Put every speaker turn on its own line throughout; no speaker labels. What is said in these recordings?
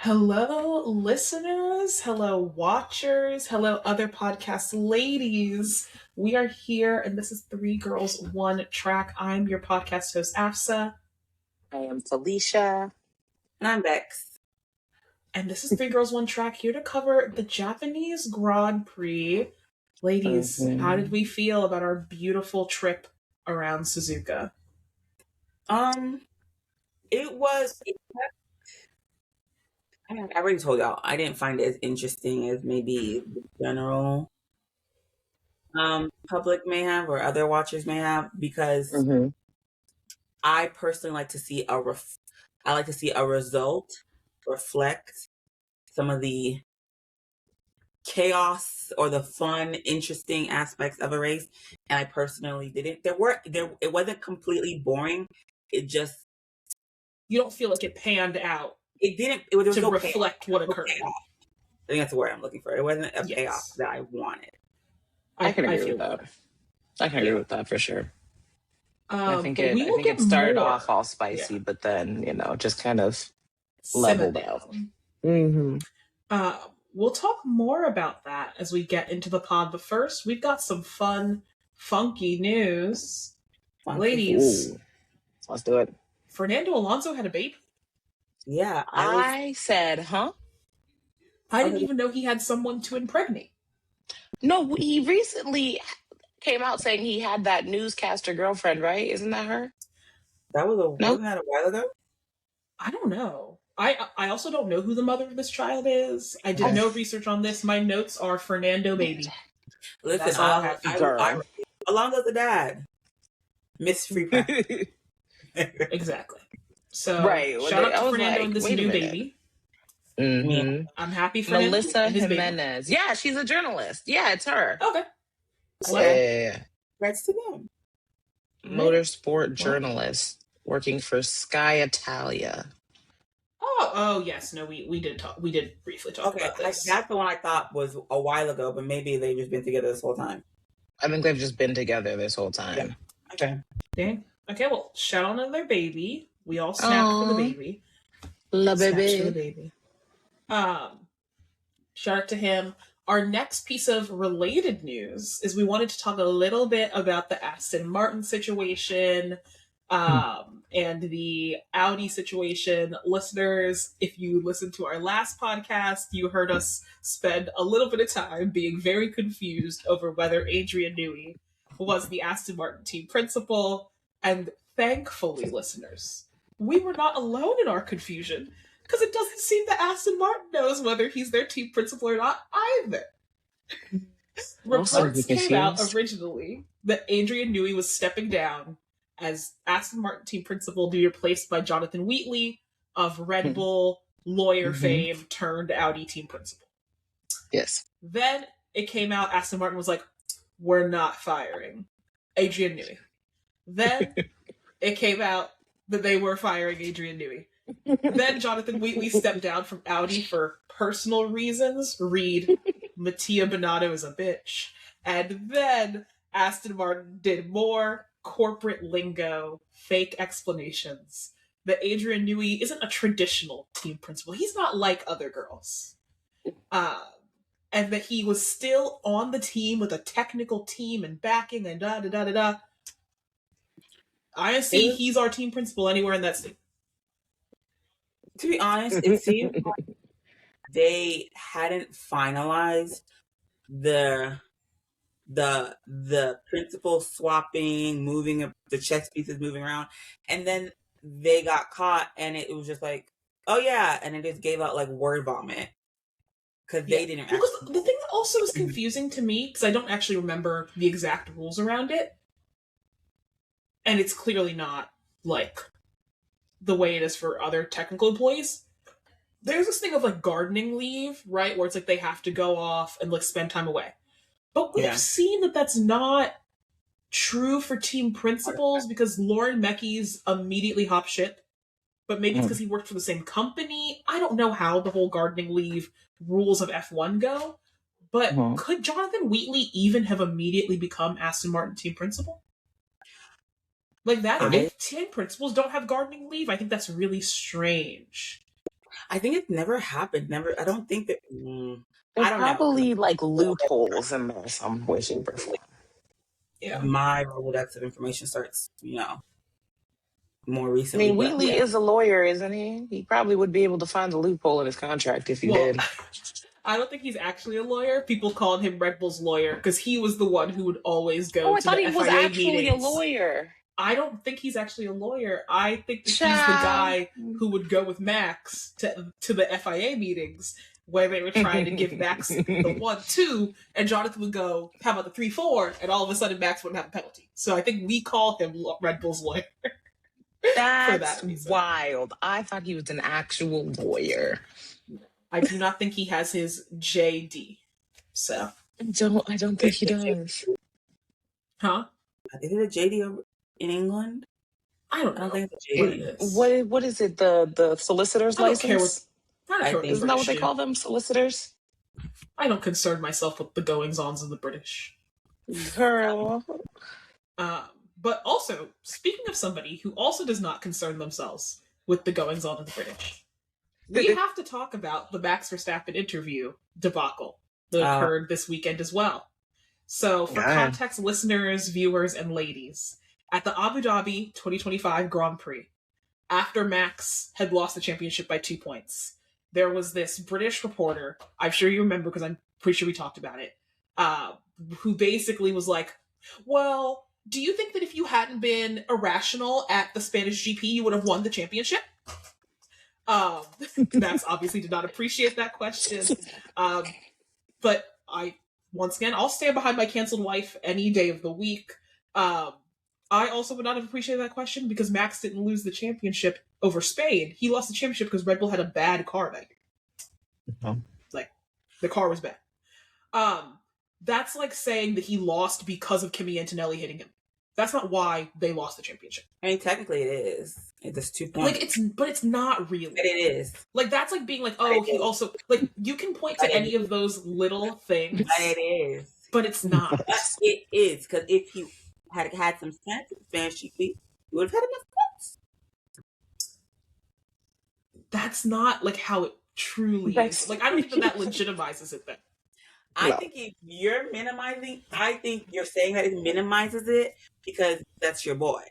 Hello, listeners. Hello, watchers. Hello, other podcast ladies. We are here, and this is Three Girls, One Track. I'm your podcast host, Afsa,
I am Felicia.
And I'm Bex.
and this is Three Girls, One Track, here to cover the Japanese Grand Prix. Ladies, how did we feel about our beautiful trip around Suzuka?
It was. I already told y'all I didn't find it as interesting as maybe the general public may have or other watchers may have, because I personally like to see a result reflect some of the chaos or the fun, interesting aspects of a race, and I personally didn't. It wasn't completely boring. It just,
You don't feel like it panned out
it didn't. It was
to
no
reflect what occurred.
chaos. I think that's the word I'm looking for. It wasn't a
Yes.
chaos that I wanted.
I can agree
feel
with that. I can agree with that for sure. I think
but we will
it
get
started
more.
off all spicy, but then just kind of
Simmer
leveled out.
down. We'll talk more about that as we get into the pod, but first we've got some fun, funky news. Ladies,
Ooh. Let's do it.
Fernando Alonso had a baby.
Yeah,
I said, huh?
I didn't even know he had someone to impregnate.
No, he recently came out saying he had that newscaster girlfriend, right? Isn't that her?
wasn't that a while ago?
I don't know. I also don't know who the mother of this child is. I did no research on this. My notes are Fernando baby.
Listen,
That's all I have.
Alonso's the dad. Miss Free Practice.
Exactly. So
Right.
shout out to Fernando and this new baby. I'm happy for
Melissa
him.
Jimenez. Yeah, she's a journalist. Yeah, it's her.
Okay.
Yeah.
Congrats to them.
Motorsport journalist working for Sky Italia.
Oh yes. No, we did talk. We did briefly talk about this.
That's the one I thought was a while ago, but maybe they've just been together this whole time.
I think they've just been together this whole time.
Yeah. Okay.
Dang. Okay, well, shout out to their baby. We all snapped for the baby.
Love
baby. For the baby. Shout out to him. Our next piece of related news is we wanted to talk a little bit about the Aston Martin situation and the Audi situation. Listeners, if you listened to our last podcast, you heard us spend a little bit of time being very confused over whether Adrian Newey was the Aston Martin team principal. And thankfully, listeners, we were not alone in our confusion, because it doesn't seem that Aston Martin knows whether he's their team principal or not either. Reports came out originally that Adrian Newey was stepping down as Aston Martin team principal to be replaced by Jonathan Wheatley of Red Bull lawyer fame turned Audi team principal.
Yes.
Then it came out Aston Martin was like, we're not firing Adrian Newey. Then it came out that they were firing Adrian Newey. Then Jonathan Wheatley stepped down from Audi for personal reasons. Read, Mattia Binotto is a bitch. And then Aston Martin did more corporate lingo, fake explanations that Adrian Newey isn't a traditional team principal. He's not like other girls. And that he was still on the team with a technical team and backing and da-da-da-da-da. I see he's our team principal anywhere in that state.
To be honest, it seemed like they hadn't finalized the principal swapping, moving the chess pieces, moving around, and then they got caught, and it was just like, oh yeah, and it just gave out like word vomit because they didn't.
Because the thing that also is confusing to me, because I don't actually remember the exact rules around it, and it's clearly not like the way it is for other technical employees. There's this thing of like gardening leave, right? Where it's like they have to go off and like spend time away. But we've seen that that's not true for team principals, because Lauren Mecky's immediately hop ship. But maybe it's because he worked for the same company. I don't know how the whole gardening leave rules of F1 go. But could Jonathan Wheatley even have immediately become Aston Martin team principal? Like that, if team principals don't have gardening leave, I think that's really strange.
I think it never happened. Never. I don't think that.
There's
I don't know.
probably like loopholes in there some way, shape, or form.
Yeah.
My Rolodex of information starts, more
I
recently.
mean,
But
Wheatley
yeah.
is a lawyer, isn't he? He probably would be able to find the loophole in his contract if he
Well,
did.
I don't think he's actually a lawyer. People called him Red Bull's lawyer because he was the one who would always go
Oh, I
to
thought
the
he was
FIA
actually
meetings.
a lawyer.
I don't think he's actually a lawyer. I think that he's the
Child.
guy who would go with Max to the FIA meetings where they were trying to give Max the 1-2, and Jonathan would go, "How about the 3-4?" And all of a sudden, Max wouldn't have a penalty. So I think we call him Red Bull's lawyer.
That's
that reason.
wild. I thought he was an actual lawyer.
I do not think he has his JD. So,
I don't think he does.
huh?
Is it a JD in England?
I don't
I
know.
don't think it's a
what
JD.
it is.
What is it? The solicitor's
I don't care
license?
I don't care what the
Isn't that what
British
they call them? Solicitors?
I don't concern myself with the goings-ons of the British.
Girl.
But also, speaking of somebody who also does not concern themselves with the goings-on of the British, we have to talk about the Max Verstappen interview debacle that occurred this weekend as well. So, for context, listeners, viewers, and ladies, at the Abu Dhabi 2025 Grand Prix, after Max had lost the championship by 2 points, there was this British reporter, I'm sure you remember because I'm pretty sure we talked about it, who basically was like, well, do you think that if you hadn't been irrational at the Spanish GP, you would have won the championship? Max obviously did not appreciate that question. But once again, I'll stand behind my canceled wife any day of the week. I also would not have appreciated that question because Max didn't lose the championship over Spain. He lost the championship because Red Bull had a bad car that year. Like, the car was bad. That's like saying that he lost because of Kimi Antonelli hitting him. That's not why they lost the championship.
I mean, technically it is. It's 2 points.
But it's not really.
But it is.
Like, that's like being like, oh, he also, like, you can point to any of those little things.
But it is.
But it's not.
It is, because if he had had some sense at the Spanish GP, he would have had enough points.
That's not, like, how it truly is. Like, I don't think that legitimizes it then.
I think if you're minimizing, I think you're saying that it minimizes it because that's your boy.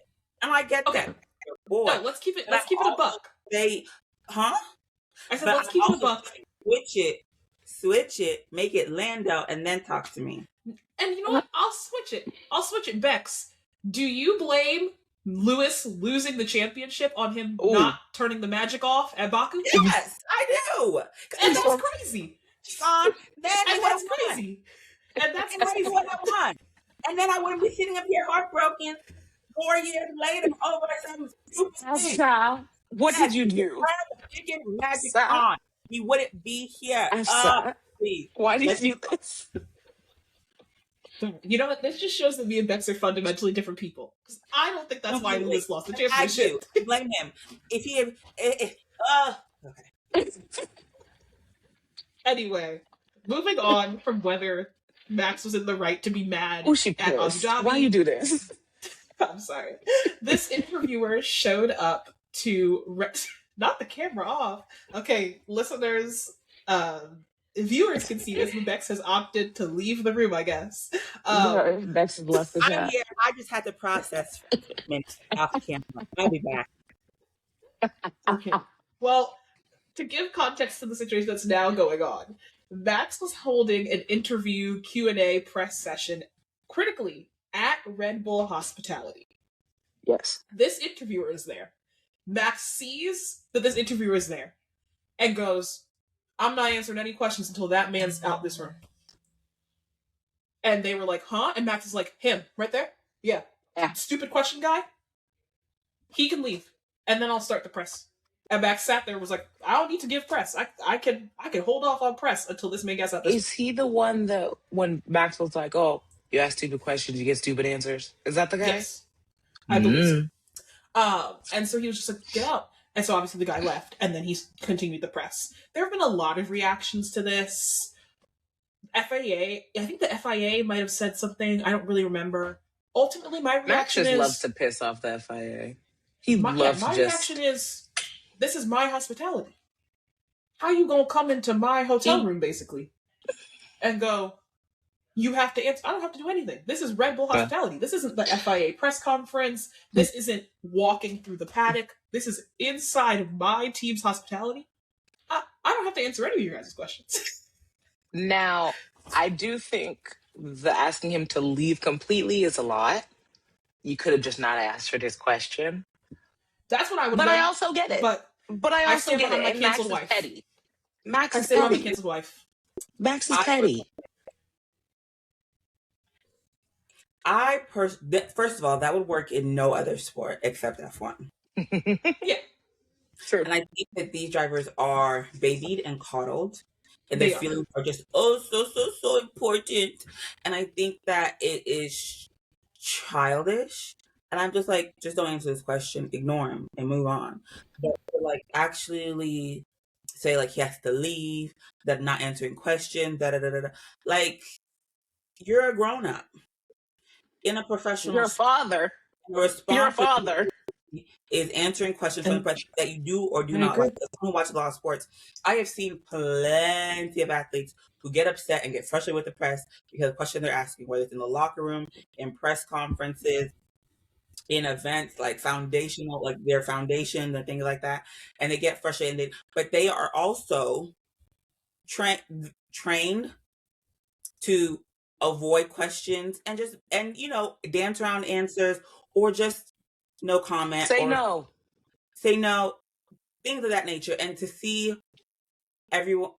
And I get that. Your boy.
No, let's keep it a buck.
I said,
let's keep it a buck.
Switch it, make it Lando, and then talk to me.
And you know what? I'll switch it. Bex, do you blame Lewis losing the championship on him not turning the magic off at Baku?
Yes, I do.
And that's crazy.
And that's
crazy. And that's crazy.
And then I wouldn't be sitting up here heartbroken 4 years later over some stupid thing.
What did you do?
Magic on. He wouldn't be here. Please.
Why did you do this?
You know what? This just shows that me and Bex are fundamentally different people. Because I don't think that's why Lewis lost the championship.
I do. Blame him. If he had... okay.
Anyway, moving on from whether Max was in the right to be mad
she
at Abu Dhabi.
Why you do this?
I'm sorry. This interviewer showed up to... not the camera off. Okay, listeners, viewers can see this, but Bex has opted to leave the room, I guess.
Bex has left the chat.
I just had to process for a minute off the camera. I'll be back.
Okay. Well, to give context to the situation that's now going on, Max was holding an interview Q&A press session critically at Red Bull Hospitality.
Yes.
This interviewer is there. Max sees that this interviewer is there and goes, I'm not answering any questions until that man's out this room. And they were like, huh? And Max is like, him, right there? Yeah. Stupid question guy? He can leave. And then I'll start the press. And Max sat there and was like, I don't need to give press. I can hold off on press until this man gets out this room.
Is he the one that when Max was like, oh, you ask stupid questions, you get stupid answers? Is that the guy?
Yes. I believe so. And so he was just like, get out. And so obviously the guy left, and then he continued the press. There have been a lot of reactions to this. FIA, I think the FIA might have said something. I don't really remember. Ultimately, my reaction
Max
is...
loves to piss off the FIA.
My reaction is, this is my hospitality. how you gonna come into my hotel
He-
room basically and go, you have to answer? I don't have to do anything. This is Red Bull hospitality. This isn't the FIA press conference. This isn't walking through the paddock. This is inside of my team's hospitality. I don't have to answer any of your guys' questions.
Now, I do think the asking him to leave completely is a lot. You could have just not answered his question.
That's what I would
But
like.
I also get it.
But
But I
I
also
stand
get it.
behind my
And Max
canceled
is
wife.
petty. Max
I
is
stand behind my
petty.
canceled wife.
Max is
I-
petty.
First of all, that would work in no other sport except F1.
Yeah,
True.
And I think that these drivers are babied and coddled, and
They
their
are.
feelings are just so important. And I think that it is childish. And I'm just like, just don't answer this question, ignore him, and move on. But to, like, actually say like he has to leave, that not answering questions, da da da da da. Like, you're a grown up in a professional.
Your father. Your
responsibility
father.
is answering questions from the press that you do or do
I
not
agree.
like. As someone who watches a lot of sports, I have seen plenty of athletes who get upset and get frustrated with the press because of the question they're asking, whether it's in the locker room, in press conferences, in events like foundational, like their foundation and things like that, and they get frustrated. But they are also trained to avoid questions and just dance around answers or just no comment
Say
or
no.
say no, things of that nature. And to see everyone,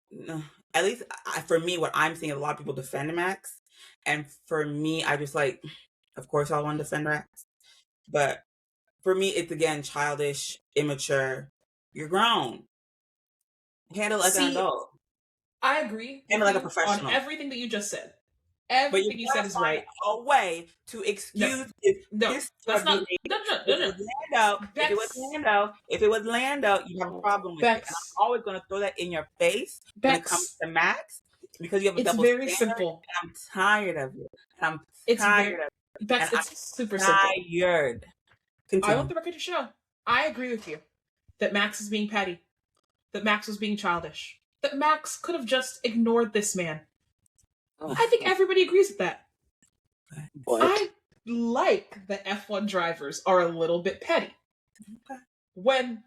at least for me, what I'm seeing is a lot of people defend Max, and for me, I just like, of course I want to defend Max, but for me it's again childish, immature. You're grown, handle it like an
See,
adult,
I agree
handle it like a
with you
professional.
on everything that you just said.
But
Everything
you
you said
gotta
is
find
right.
a way to excuse this.
No,
this
that's not.
behavior.
No.
If it was Lando, if it was Lando, you have a problem with it. And
Bex,
I'm always going to throw that in your face when it comes
Bex,
to Max because you have a
it's
double
very
standard.
simple.
And I'm tired of it. And I'm
It's
tired
very,
of it.
Bex,
And
it's super simple.
tired.
I
Continue.
want the record to show. I agree with you that Max is being petty, that Max was being childish, that Max could have just ignored this man. I think everybody agrees with that.
But
I like that F1 drivers are a little bit petty. When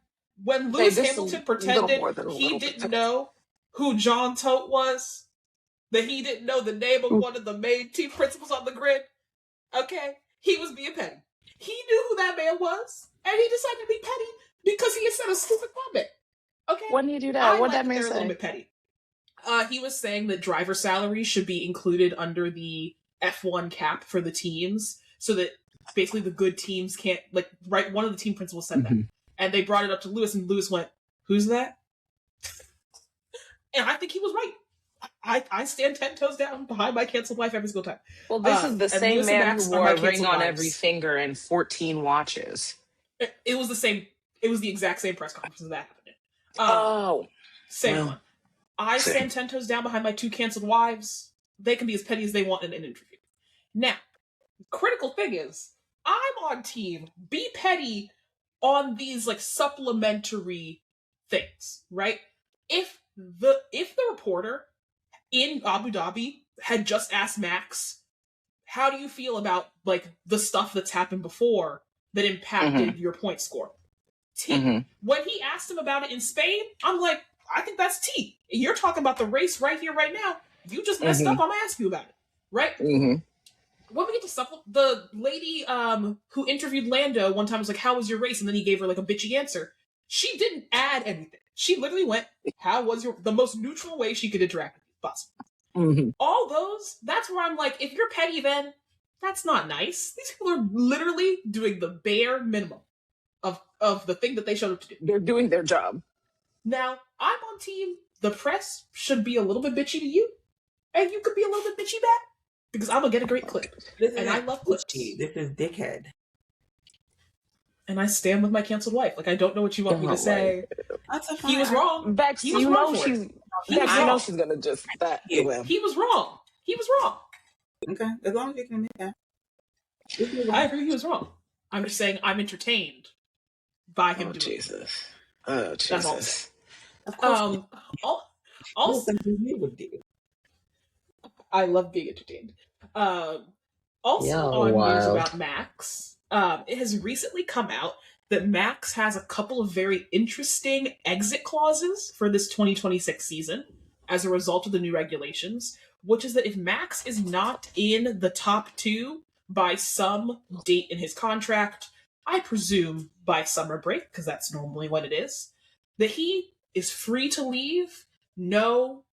Lewis
this is
Hamilton
a little
pretended
more than a
he
little bit
didn't
petty.
know who John Todt was, that he didn't know the name of one of the main team principals on the grid, okay, he was being petty. He knew who that man was, and he decided to be petty because he had said a stupid comment. Okay,
When you do that,
I
what
like
that man
they're a little
say?
bit petty. He was saying that driver salaries should be included under the F1 cap for the teams, so that basically the good teams can't, like, right, one of the team principals said that. And they brought it up to Lewis, and Lewis went, "Who's that?" And I think he was right. I stand 10 toes down behind my canceled wife every single time.
Well, this is the
and
same
Lewis and
man
Max
who
are
wore
my
a ring
canceled
on
wives.
every finger and 14 watches.
It was the same. It was the exact same press conference that happened.
Oh.
Same
Well,
one. I
same.
stand 10 toes down behind my two canceled wives. They can be as petty as they want in an interview. Now, critical thing is, I'm on team be petty on these like supplementary things, right? If the reporter in Abu Dhabi had just asked Max, how do you feel about like the stuff that's happened before that impacted your point score? When he asked him about it in Spain, I'm like, I think that's T. You're talking about the race right here, right now. You just messed up. I'm gonna ask you about it, right? When we get to the lady who interviewed Lando one time was like, "How was your race?" And then he gave her like a bitchy answer. She didn't add anything. She literally went, "How was the most neutral way she could interact with you possible?" All those, that's where I'm like, if you're petty, then that's not nice. These people are literally doing the bare minimum of the thing that they showed up to do.
They're doing their job.
Now, I'm on team, the press should be a little bit bitchy to you, and you could be a little bit bitchy back, because I'm gonna get a great clip. And I love clips.
This is dickhead.
And I stand with my canceled wife. Like, I don't know what you want me to say. He was wrong.
Bex,
He was
you
wrong
know
for it.
she's
He was
Bex, you know
wrong.
she's gonna just that.
Yeah.
Well,
He was wrong. He was wrong.
Okay, as long as you can admit that.
I agree he was wrong. I'm just saying I'm entertained by him
oh
doing it.
Jesus. Oh
That's all I'm
Jesus.
Of course,
al-
also,
also,
you would do.
I love being entertained. Um, Also
Y'all are
on news
wild.
about Max, it has recently come out that Max has a couple of very interesting exit clauses for this 2026 season as a result of the new regulations, which is that if Max is not in the top two by some date in his contract, I presume by summer break, because that's normally what it is, that he is free to leave, no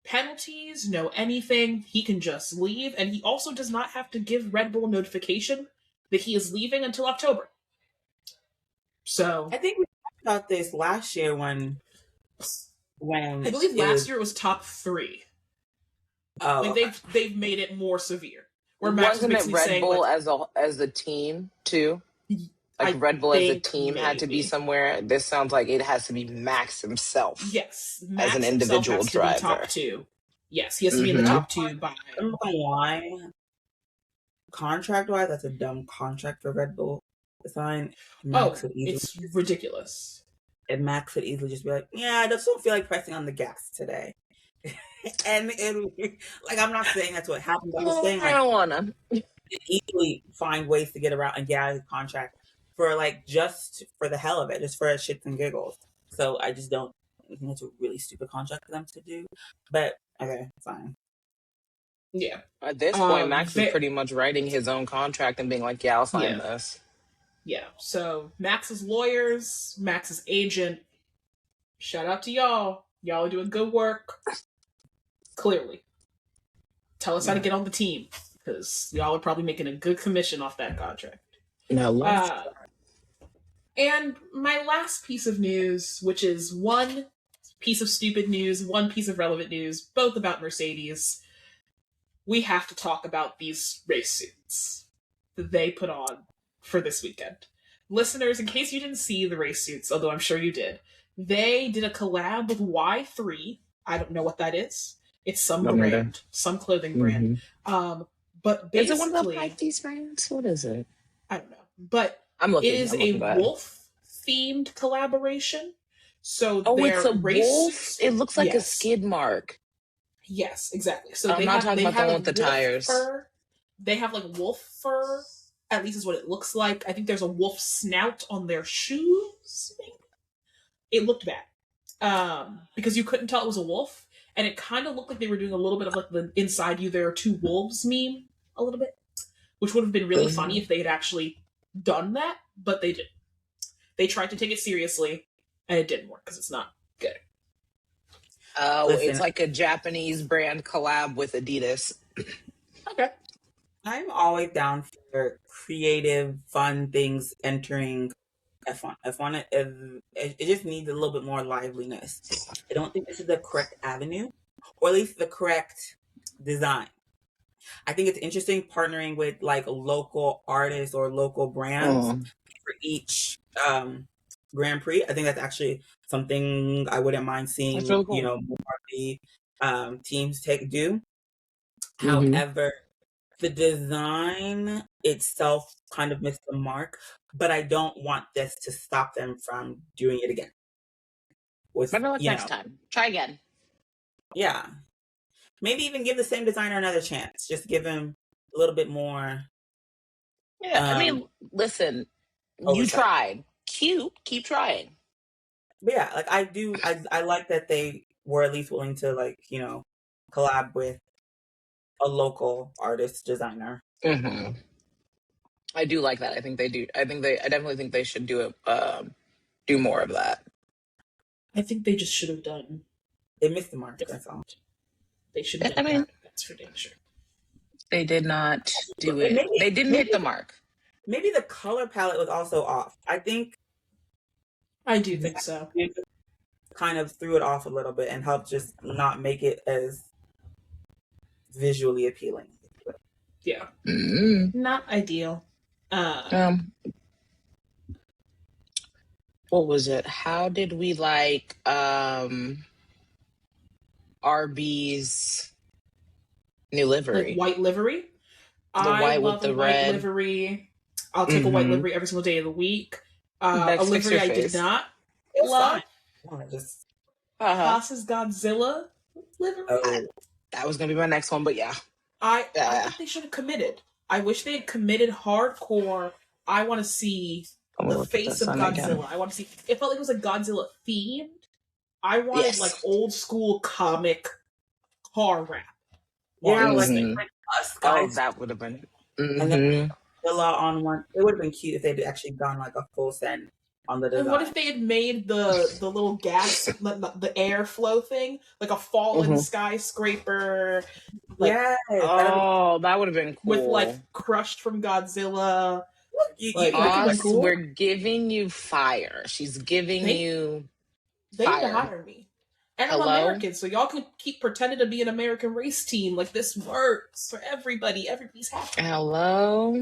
penalties, no anything. He can just leave, and he also does not have to give Red Bull notification that he is leaving until October. So
I think we talked about this last year when
I believe last year it was top 3.
Oh,
Like
okay.
they've made it more severe, where Max was
Wasn't it
basically
Red
saying
Bull
like,
as a team too?
I
Like Red Bull as a
think
team had to be
maybe.
somewhere. This sounds like it has to be Max himself
Yes,
as an
Max himself
individual
has to be top
driver.
2. Yes, he has to be in the
Mm-hmm.
top 2 by.
I'm not gonna lie. Contract wise, that's a dumb contract for Red Bull to sign. Max would easily,
It's ridiculous.
and Max would easily just be like, "Yeah, I just don't feel like pressing on the gas today." and like, I'm not saying that's what happened. I'm just saying
I
like
don't wanna.
easily find ways to get around and get out of his contract for like just for the hell of it, just for shits and giggles. So I just don't. I think it's a really stupid contract for them to do. But okay, fine.
Yeah.
At this point, Max is pretty much writing his own contract and being like, "Yeah, I'll sign this."
Yeah. So Max's lawyers, Max's agent, shout out to y'all. Y'all are doing good work. Clearly. Tell us how to get on the team, because y'all are probably making a good commission off that contract.
No,
and my last piece of news, which is one piece of stupid news, one piece of relevant news, both about Mercedes. We have to talk about these race suits that they put on for this weekend. Listeners, in case you didn't see the race suits, although I'm sure you did, they did a collab with Y3. I don't know what that is. It's some brand, some clothing brand. But basically,
is it one of the 5D brands? What is it?
I don't know. But it is a wolf-themed collaboration. So
it's a wolf? Suits, it looks like a skid mark.
Yes, exactly. So
I'm not talking about the one with the tires.
Fur. They have like wolf fur, at least is what it looks like. I think there's a wolf snout on their shoes, maybe. It looked bad. Because you couldn't tell it was a wolf, and it kind of looked like they were doing a little bit of like the inside you there are two wolves meme a little bit, which would have been really funny if they had actually done that, but they didn't. They tried to take it seriously, and it didn't work because it's not good.
Oh, it's like a Japanese brand collab with Adidas.
Okay.
I'm always down for creative, fun things entering F1. F1, it just needs a little bit more liveliness. I don't think this is the correct avenue, or at least the correct design. I think it's interesting partnering with like local artists or local brands for each Grand Prix. I think that's actually something I wouldn't mind seeing, really cool. More teams do. However, the design itself kind of missed the mark, but I don't want this to stop them from doing it again.
Next time. Try again.
Yeah. Maybe even give the same designer another chance. Just give him a little bit more.
Yeah, I mean, listen, you tried. Cute. Keep trying.
But yeah, like I like that they were at least willing to collab with a local artist designer.
Mm-hmm. I do like that. I think they do. I definitely think they should do do more of that.
I think they just should have done.
They missed the mark. That's all.
They should have done that's for damn sure.
They did not do it. They didn't hit the mark.
Maybe the color palette was also off. I do think
so.
Kind of threw it off a little bit and helped just not make it as visually appealing.
Yeah.
Mm-hmm.
Not ideal.
What was it? How did we like RB's new livery?
Like white livery?
I love the
white
red
livery. I'll take a white livery every single day of the week. A livery I did not love. Haas's Godzilla.
Oh,
That was gonna be my next one, but yeah.
I think they should have committed. I wish they had committed hardcore. I want to see
I'm gonna
the
look at
face
this
of
one
Godzilla.
again.
I want to see. It felt like it was a Godzilla themed. I wanted
Yes.
like old school comic car rap.
yeah,
While
like
they
Mhm.
sing.
us
Oh,
guys.
that would have been.
And then
Mhm.
Godzilla on one. It would have been cute if they'd actually gone like a full send on the design.
And what if they had made the little gas, the airflow thing, like a fallen
Mhm.
skyscraper, like
yes.
Oh, that would have been cool.
with like crushed from Godzilla.
You,
Like,
you,
that could've been
Us,
cool.
we're giving you fire. She's giving you
They need to
fire.
hire me. And I'm
Hello?
American, so y'all can keep pretending to be an American race team. Like, this works for everybody. Everybody's happy.
Hello.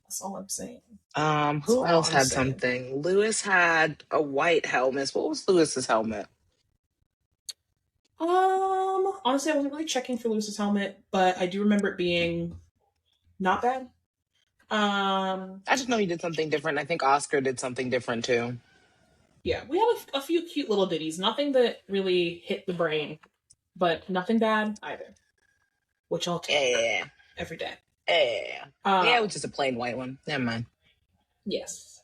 That's all I'm saying.
Who
all
else
I'm
had
saying.
something? Lewis had a white helmet. What was Lewis's helmet?
Honestly, I wasn't really checking for Lewis's helmet, but I do remember it being not bad.
I just know he did something different. I think Oscar did something different too.
Yeah, we had a few cute little ditties. Nothing that really hit the brain, but nothing bad either. Which I'll take
Yeah.
every day.
Yeah. Yeah, it was just a plain white one. Never mind.
Yes.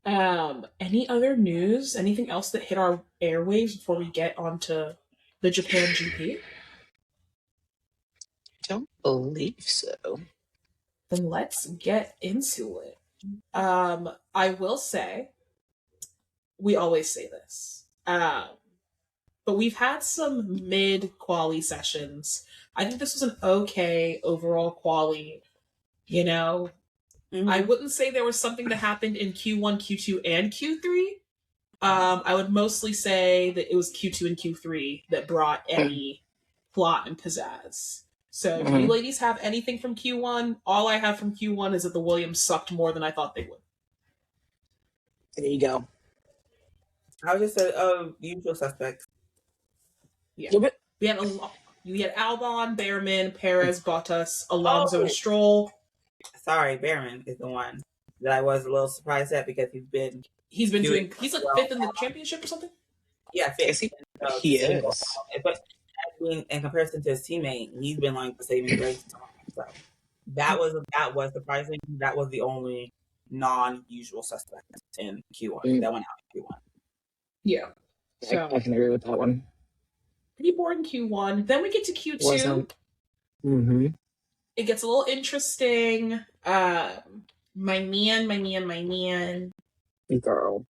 Any other news? Anything else that hit our airwaves before we get onto the Japan GP?
Don't believe so.
Then let's get into it. I will say, we always say this, but we've had some mid-quali sessions. I think this was an okay overall quali. You know,
Mhm.
I wouldn't say there was something that happened in Q1, Q2, and Q3. I would mostly say that it was Q2 and Q3 that brought any plot and pizzazz. So, do you ladies have anything from Q1? All I have from Q1 is that the Williams sucked more than I thought they would.
There you go.
I was just a usual suspects.
Yeah.
Give it.
We had Albon, Behrman, Perez, Bottas, Alonso,
Oh.
and Stroll.
Sorry, Baron is the one that I was a little surprised at because he's been
He's been
Doing
he's like
well.
5th in the championship or something?
yeah
Is
fit.
he? He is.
But in comparison to his teammate, he's been like the saving grace. So that was surprising. That was the only non-usual suspect in Q1 that went out in Q1.
Yeah. So,
I can agree with that one.
pretty boring Q1. Then we get to Q2.
Wasn't. Mm-hmm.
It gets a little interesting. My man.
Girl.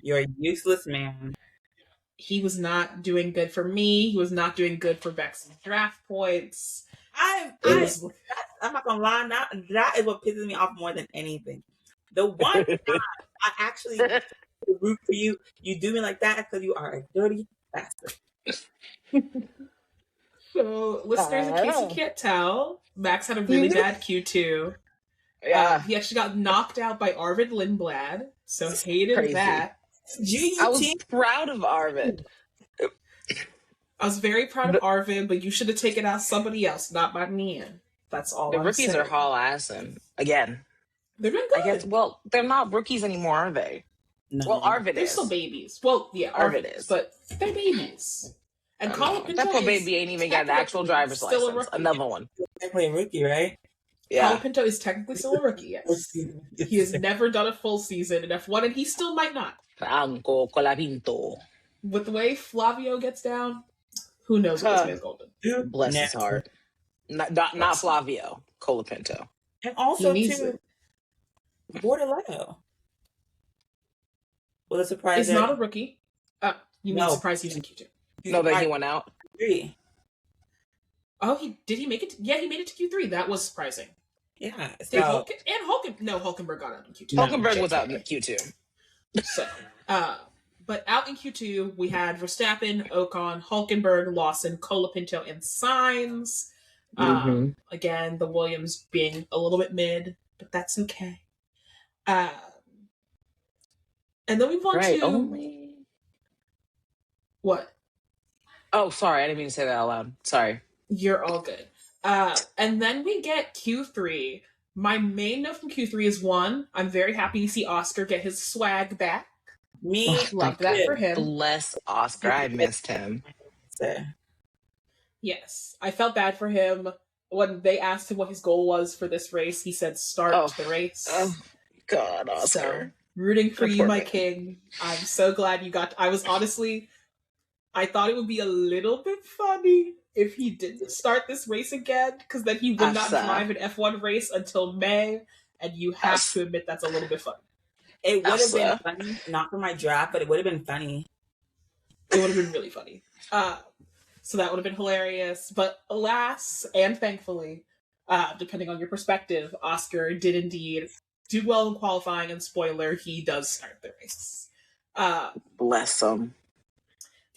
You're a useless man.
He was not doing good for me. He was not doing good for Beck's draft points.
I'm not gonna lie. That is what pisses me off more than anything. The one time I actually root for you, you do me like that because you are a dirty bastard.
So, listeners, in case you can't tell, Max had a really bad Q2.
Yeah.
He actually got knocked out by Arvid Lindblad, so hated
Crazy.
that.
I was proud of Arvid.
I was very proud of Arvid, but you should have taken out somebody else, not my man. That's all
The
I'm
rookies
saying.
are haul assing. Again.
They're doing good.
I guess, well, they're not rookies anymore, are they?
No.
Well, Arvid
They're
is.
still babies. Well, yeah,
Arvid
Arvid
is.
but they're babies. And Colin Pinto
that poor
is
baby ain't even got an actual driver's
still a
license.
rookie.
Another one.
Technically a rookie, right?
Yeah.
Colin Pinto is technically still a rookie, yes. He has never done a full season in F1, and he still might not.
Franco Colapinto.
With the way Flavio gets down, who knows what this man's going to do.
Bless his heart. Not Flavio. Colapinto.
And also,
He needs
too,
it.
Bordello was a surprise.
He's not a rookie. You mean
No.
surprise he's in Q2.
No, that he went out.
Q3.
Oh, did he make it? Yeah, he made it to Q3. That was surprising.
Yeah.
Did
So,
Hulkenberg got out in Q2.
Hulkenberg was out in Q2.
So, but out in Q2, we had Verstappen, Ocon, Hulkenberg, Lawson, Colapinto, and Sainz. Again, the Williams being a little bit mid, but that's okay. And then we move on to... What?
Oh, sorry. I didn't mean to say that out loud. Sorry.
You're all good. And then we get Q3. My main note from Q3 is one, I'm very happy to see Oscar get his swag back.
Me,
Loved that for him.
Bless Oscar. I missed him.
Yes, I felt bad for him when they asked him what his goal was for this race. He said, "Start
Oh,
the race."
oh God,
So,
Oscar.
rooting for
The
you,
poor
my
man.
king. I'm so glad you got. I was honestly, I thought it would be a little bit funny if he didn't start this race again, because then he would not
Elsa.
drive an F1 race until May, and you have to admit that's a little bit funny.
It would have been
Elsa.
funny, not for my draft, but it would have been funny.
It would have been really funny. So that would have been hilarious. But alas, and thankfully, depending on your perspective, Oscar did indeed do well in qualifying, and spoiler, he does start the race.
Bless him.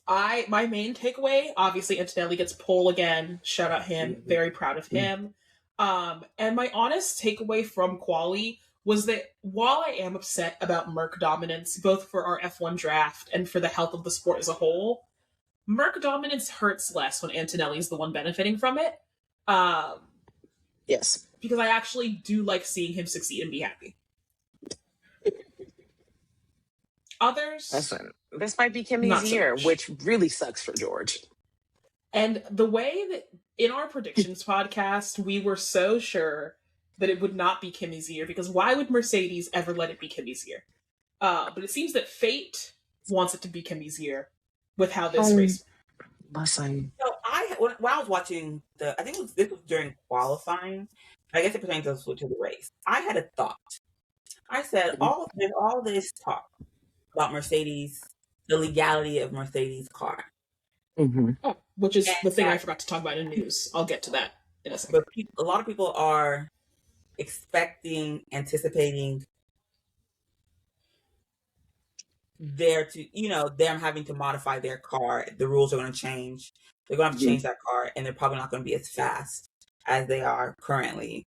My main takeaway, obviously, Antonelli gets pole again. Shout out him. Very proud of him. And my honest takeaway from quali was that while I am upset about Merc dominance, both for our F1 draft and for the health of the sport as a whole, Merc dominance hurts less when Antonelli is the one benefiting from it.
Yes.
Because I actually do like seeing him succeed and be happy. Others,
Listen, this might be Kimmy's
Not so
year,
much.
which really sucks for George.
and the way that in our predictions podcast, we were so sure that it would not be Kimmy's year, because why would Mercedes ever let it be Kimmy's year? But it seems that fate wants it to be Kimmy's year with how this race.
Listen.
So when I was watching I think this was during qualifying. I guess it pertains to the race. I had a thought. I said, all this talk about Mercedes, the legality of Mercedes' car.
Mm-hmm.
Which is the thing I forgot to talk about in news. I'll get to that in a second.
But a lot of people are anticipating them having to modify their car. The rules are going to change. They're going to have to change that car, and they're probably not going to be as fast as they are currently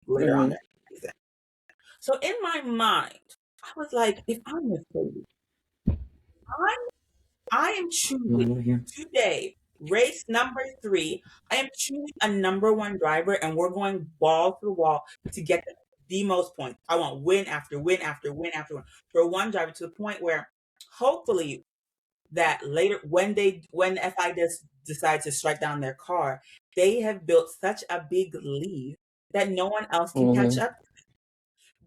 later on. So in my mind, I was like, if I'm Mercedes, I am choosing today, race number 3. I am choosing a number 1 driver, and we're going ball to wall to get the most points. I want win after win after win after win for one driver, to the point where hopefully that later when FI decides to strike down their car, they have built such a big lead that no one else can catch up.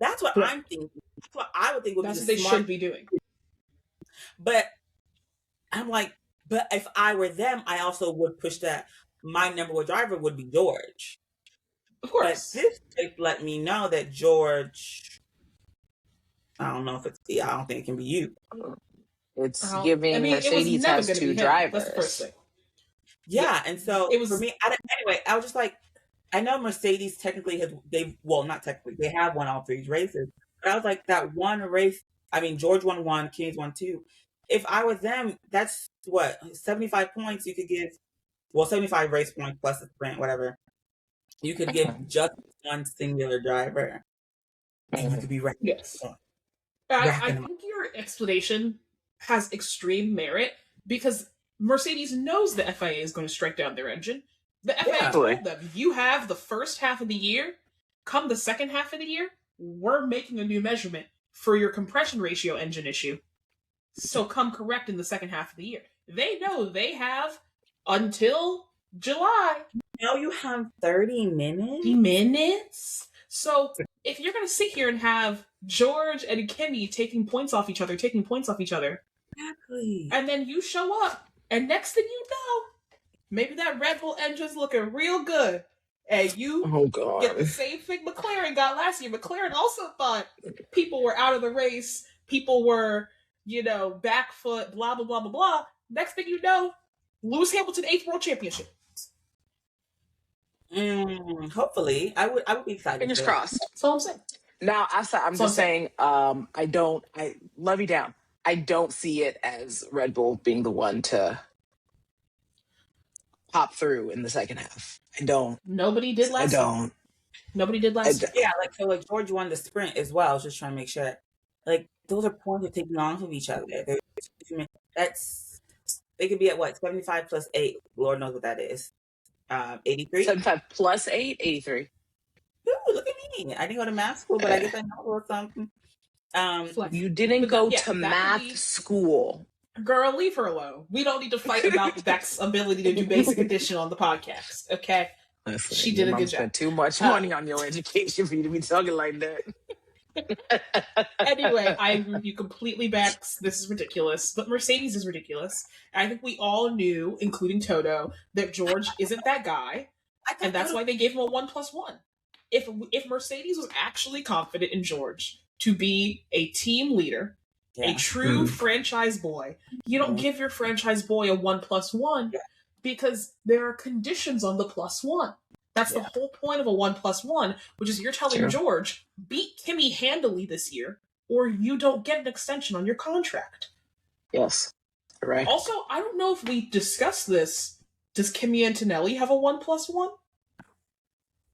That's what I'm thinking. That's what I would think would be
That's
the
what they
smart.
should be doing.
But I'm like, but if I were them, I also would push that my number 1 driver would be George.
Of course.
But this let me know that George, I don't know if it's I don't think it can be you.
It's giving Mercedes
it was never
has
gonna
2
be him.
drivers.
That's the first thing.
Yeah, and so
It was-
for me. Anyway, I was just like, I know Mercedes technically not technically, they have won all 3 races. But I was like, that one race. I mean, George won 1, Kimmy's won 2. If I was them, that's what 75 points you could give. Well, 75 race points plus the sprint, whatever. You could give just one singular driver, and you could be right.
Yes. I think your explanation has extreme merit, because Mercedes knows the FIA is going to strike down their engine. The FIA told them, you have the first half of the year. Come the second half of the year, we're making a new measurement for your compression ratio engine issue. So come correct in the second half of the year. They know they have until July.
Now you have 30 minutes?
30 minutes? So if you're going to sit here and have George and Kimmy taking points off each other,
Exactly.
and then you show up, and next thing you know, maybe that Red Bull engine's looking real good, and you get the same thing McLaren got last year. McLaren also thought people were out of the race, people were, back foot, blah, blah, blah, blah, blah. Next thing you know, Lewis Hamilton 8th World Championship.
Hopefully. I would be excited.
Fingers crossed.
That's all I'm saying.
Now, I'm just saying, I love you down. I don't see it as Red Bull being the one to pop through in the second half. I don't.
Nobody did last year. Nobody did last year.
Yeah, like George won the sprint as well. I was just trying to make sure. Like, those are points of taking off of each other. They could be at what? 75 plus 8. Lord knows what that is. 83?
75 plus 8, 83.
Ooh, look at me. I didn't go to math school, but I guess I know something.
Flex.
You didn't
But
go
yeah,
to
that could
math
be-
school.
Girl, leave her alone. We don't need to fight about Beck's ability to do basic addition on the podcast, okay?
Listen,
She
your
did a
mom
good
spent
job.
too much money on your education for you to be talking like that.
Anyway, I agree with you completely, Bex. This is ridiculous. But Mercedes is ridiculous. And I think we all knew, including Toto, that George isn't that guy. And that's why they gave him a 1+1. If Mercedes was actually confident in George to be a team leader, a true franchise boy, you don't give your franchise boy a 1+1 because there are conditions on the +1. That's the whole point of a 1+1, which is you're telling George, beat Kimmy handily this year, or you don't get an extension on your contract.
Yes, correct.
Also, I don't know if we discussed this. Does Kimmy Antonelli have a 1+1?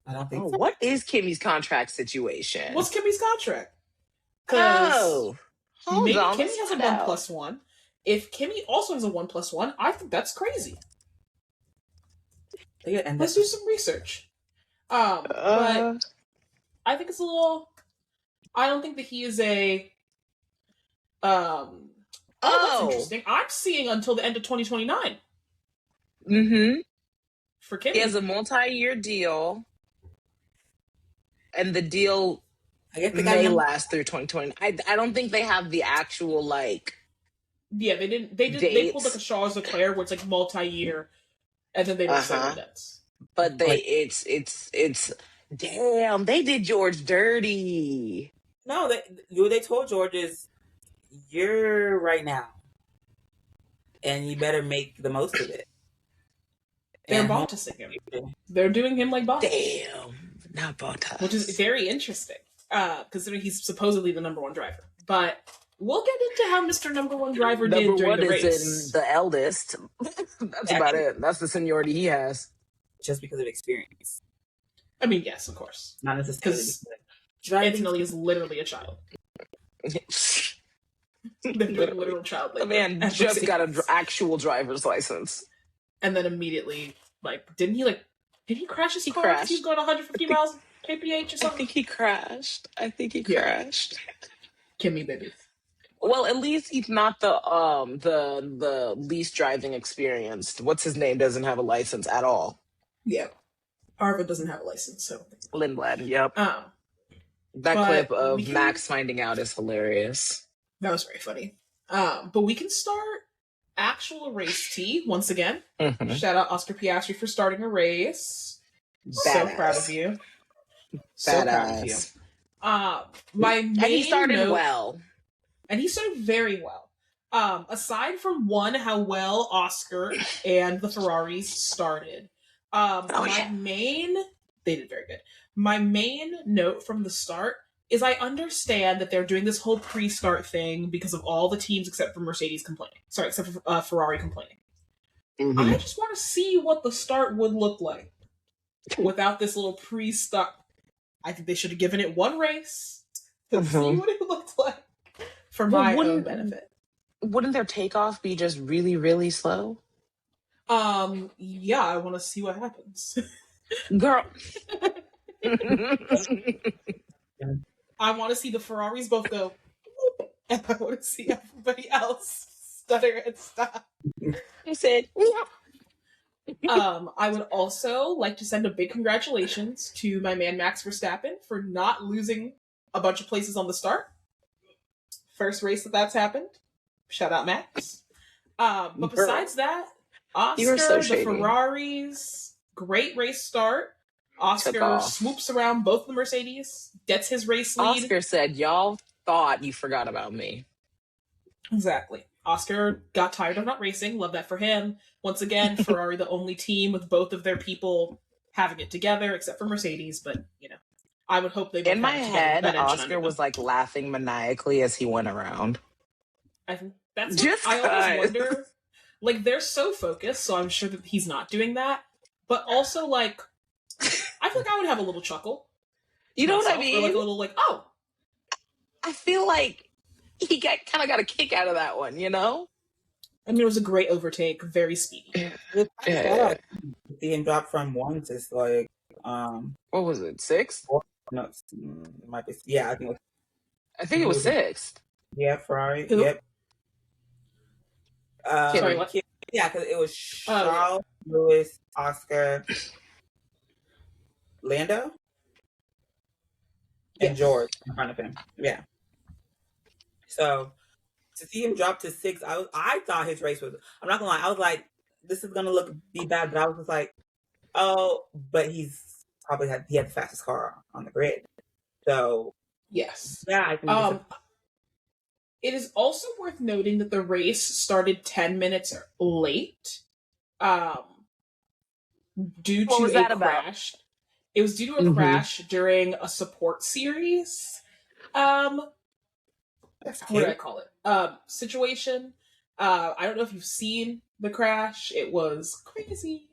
I don't think so.
What is Kimmy's contract situation?
What's Kimmy's contract?
Hold
maybe
on,
Kimmy has a 1+1. If Kimmy also has a 1+1, I think that's crazy. Let's do some research. But I think it's a little. I don't think that he is a. That's interesting. I'm seeing until the end of 2029.
Mm-hmm.
For Kimmy,
He has a multi-year deal, and the deal may last through 2020. I don't think they have the actual like.
Yeah, they didn't. They pulled like a Charles Leclerc where it's like multi-year, and then they don't say the nets.
But it's damn. They did George they
told George is you're right now, and you better make the most of it.
They're Bottasing him. They're doing him like Bottas.
Damn, not Bottas.
Which is very interesting, considering he's supposedly the number 1 driver. But we'll get into how Mr. Number 1 driver did during the race.
Is in the eldest. That's about it. That's the seniority he has.
Just because of experience.
I mean, yes, of course.
Not necessarily.
Because Antonelli is literally a child. They're doing literal child labor.
The man just got an actual driver's license.
And then immediately, did he crash his car? He was going 150 miles kph or something?
I think he crashed.
Kimmy, baby.
Well, at least he's not the least driving experienced. What's his name doesn't have a license at all.
Yeah. Arva doesn't have a license, so.
Lindblad, yep. That clip of Max finding out is hilarious.
That was very funny. But we can start actual race T once again. Mm-hmm. Shout out Oscar Piastri for starting a race. Badass. So proud of you. So proud of you. And
he started well.
And he started very well. Aside from how well Oscar and the Ferraris started. They did very good. My main note from the start is I understand that they're doing this whole pre-start thing because of all the teams except for Mercedes complaining. Sorry, except for Ferrari complaining. Mm-hmm. I just want to see what the start would look like without this little pre-start. I think they should have given it one race to see what it looked like for my own benefit.
Wouldn't their takeoff be just really, really slow?
Yeah, I want to see what happens.
Girl.
I want to see the Ferraris both go, and I want to see everybody else stutter and stop.
I said,
I would also like to send a big congratulations to my man Max Verstappen for not losing a bunch of places on the start. First race that's happened. Shout out Max. But besides that, Oscar, the Ferraris, great race start. Oscar swoops around both the Mercedes, gets his race lead.
Oscar said, y'all thought you forgot about me.
Exactly. Oscar got tired of not racing. Love that for him. Once again, Ferrari the only team with both of their people having it together, except for Mercedes. But, I would hope they both
in my head, Oscar was laughing maniacally as he went around.
I think that's what I always wonder. They're so focused, so I'm sure that he's not doing that. But also, I feel like I would have a little chuckle.
You know what I mean?
Or a little oh.
I feel like he kind of got a kick out of that one,
I mean, it was a great overtake, very speedy.
Yeah. Being dropped from 1 to
what was it, 6?
No, it might be. Yeah, I think it was
I think it was sixth.
Yeah, Ferrari.
Who?
Yep.
Sorry, what?
Yeah, because it was Charles, Lewis, Oscar, Lando, and George in front of him. Yeah. So to see him drop to 6, I thought his race was. I'm not gonna lie. I was like, this is gonna be bad, but I was just like, oh, but he had the fastest car on the grid. So
yes,
yeah, I think.
It is also worth noting that the race started 10 minutes late, due to a crash. It was due to a crash during a support series. What do I call it? Situation. I don't know if you've seen the crash. It was crazy.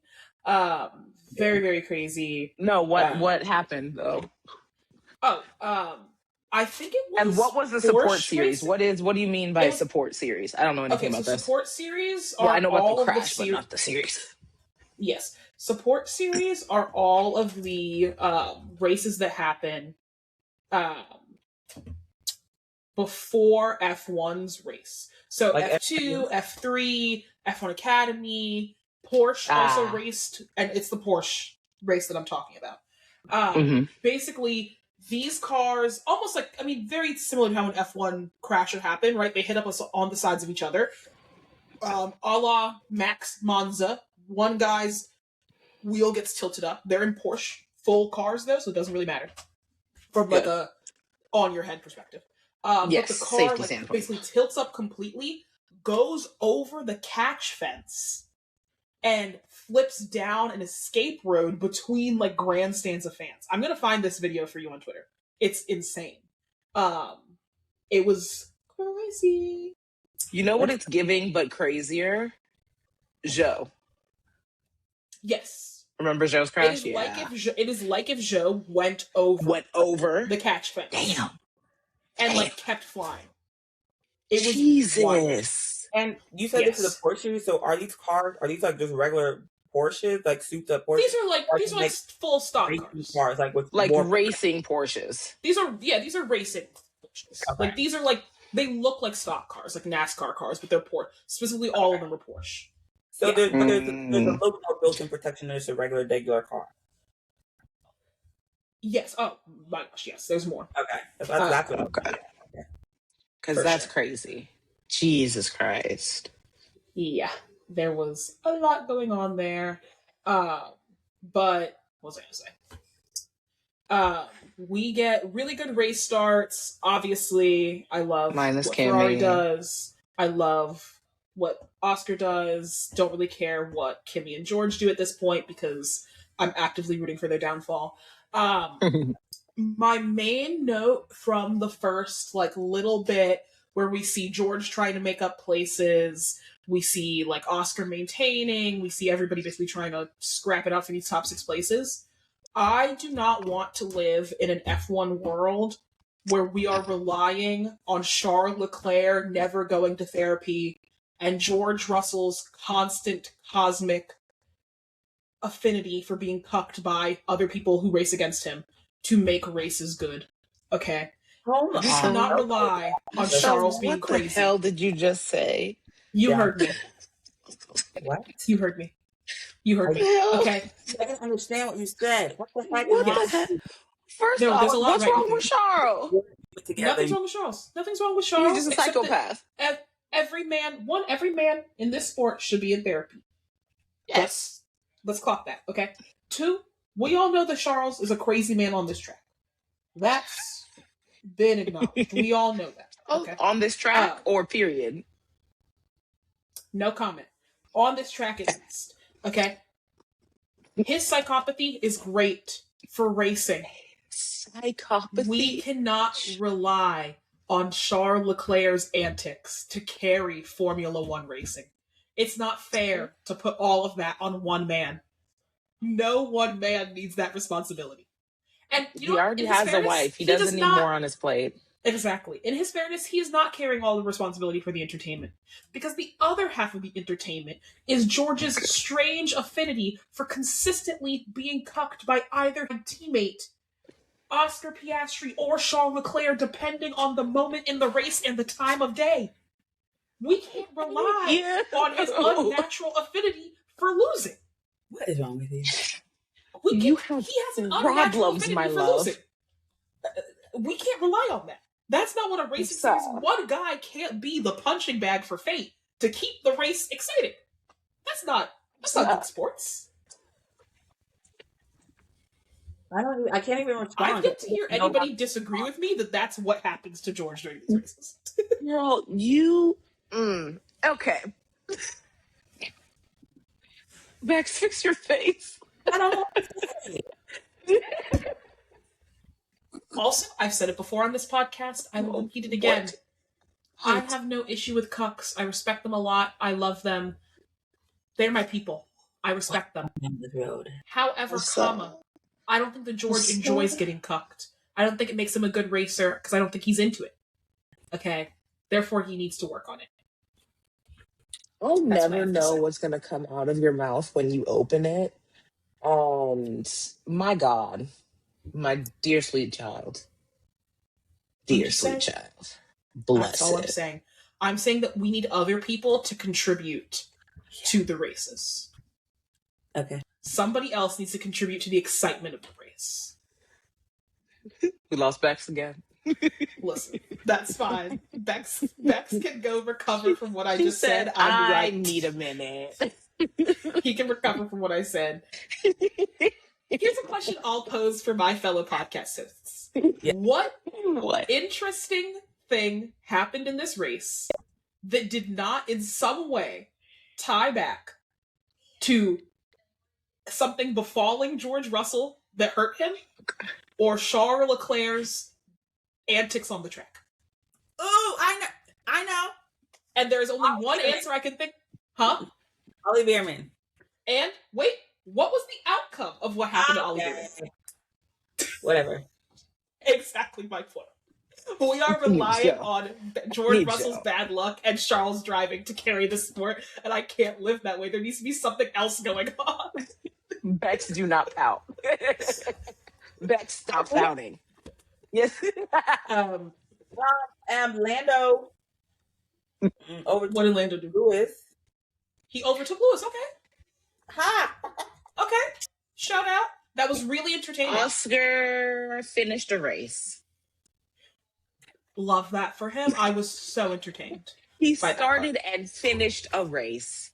Very, very crazy.
No, what happened though?
I think it was.
And what was the support series? What do you mean by support series? I don't know anything about this.
Support series are
I know about
all
the crash,
of the
but not the series.
Yes. Support series are all of the races that happen before F1's race. So like F2, F3, F1 Academy, Porsche also raced, and it's the Porsche race that I'm talking about. Basically, these cars, almost like, very similar to how an F1 crash would happen, right? They hit up us on the sides of each other. A la Max Monza, one guy's wheel gets tilted up. They're in Porsche full cars though, so it doesn't really matter from like a on your head perspective. But the car basically tilts up completely, goes over the catch fence, and flips down an escape road between like grandstands of fans. I'm gonna find this video for you on Twitter. It's insane. It was crazy.
You know what it's giving, but crazier? Zhou.
Yes.
Remember Zhou's crash?
It is like if Zhou went over the catch fence.
Damn.
And like kept flying. It was
Jesus.
wild.
And you said this is a Porsche series, so are these like just regular Porsches, like souped up Porsches?
These are like full stock cars.
Like
racing Porsches.
These are racing Porsches. Okay. Like these are like, they look like stock cars, like NASCAR cars, but they're Porsche. Specifically, all of them are Porsche.
So there's a little more built-in protection than just a regular car.
Yes. Oh my gosh. Yes. There's more.
Okay. That's what.
Okay. Because that's crazy. Jesus Christ.
Yeah, there was a lot going on there. But what was I gonna say? We get really good race starts. Obviously, I love what Ferrari does. I love what Oscar does. Don't really care what Kimi and George do at this point because I'm actively rooting for their downfall. My main note from the first little bit where we see George trying to make up places, we see Oscar maintaining, we see everybody basically trying to scrap it out for these top 6 places. I do not want to live in an F1 world where we are relying on Charles Leclerc never going to therapy and George Russell's constant cosmic affinity for being cucked by other people who race against him to make races good. Okay? We cannot rely on Charles being crazy.
What the hell did you just say?
You heard me.
What?
You heard me. You heard me. Okay.
I didn't understand what you said. What the heck
is that? First of all, what's wrong with Charles?
Nothing's wrong with Charles. Nothing's wrong with Charles.
He's just a psychopath.
Every man in this sport should be in therapy.
Yes.
Let's clock that, okay? 2, we all know that Charles is a crazy man on this track. That's been acknowledged. We all know that. Okay?
On this track or period?
No comment. On this track at least. Okay? His psychopathy is great for racing.
Psychopathy?
We cannot rely on Charles Leclerc's antics to carry Formula 1 racing. It's not fair to put all of that on one man. No one man needs that responsibility. And
he already has a wife. He doesn't need more on his plate.
Exactly. In his fairness, he is not carrying all the responsibility for the entertainment. Because the other half of the entertainment is George's strange affinity for consistently being cucked by either teammate Oscar Piastri or Charles Leclerc, depending on the moment in the race and the time of day. We can't rely on his unnatural affinity for losing.
What is wrong with you?
He has an unnatural affinity for losing. We can't rely on that. That's not what a racing series. One guy can't be the punching bag for fate to keep the race exciting. That's not good sports.
I can't even respond.
I've yet to hear anybody disagree with me that that's what happens to George during these races.
Girl, you... okay. Max, fix your face.
I don't know.
Also, I've said it before on this podcast. I will repeat it again. I have no issue with cucks. I respect them a lot. I love them. They're my people. I respect them. However, I don't think that George enjoys getting cucked. I don't think it makes him a good racer because I don't think he's into it. Okay? Therefore, he needs to work on it.
I'll never know what's going to come out of your mouth when you open it. And my God, my dear sweet child. Dear sweet child. Bless
That's all I'm saying. I'm saying that we need other people to contribute to the races.
Okay.
Somebody else needs to contribute to the excitement of the race.
We lost Bex again.
Listen, that's fine. Bex can go recover from what I just said.
I need a minute.
He can recover from what I said. Here's a question I'll pose for my fellow podcast hosts.
Yeah.
What interesting thing happened in this race that did not in some way tie back to something befalling George Russell that hurt him or Charles Leclerc's antics on the track?
Oh, I know.
And there's only one answer I can think. Huh?
Ollie Bearman.
And wait, what was the outcome of what happened to Ollie Bearman?
Whatever.
Exactly my point. We are relying on George Russell's bad luck and Charles driving to carry the sport, and I can't live that way. There needs to be something else going on.
Bex, do not pout. Bex, stop pouting. Yes.
Lando.
What did Lando do?
Lewis.
He overtook Lewis. Okay.
Ha!
Okay. Shout out. That was really entertaining.
Oscar finished a race.
Love that for him. I was so entertained.
He started and finished a race.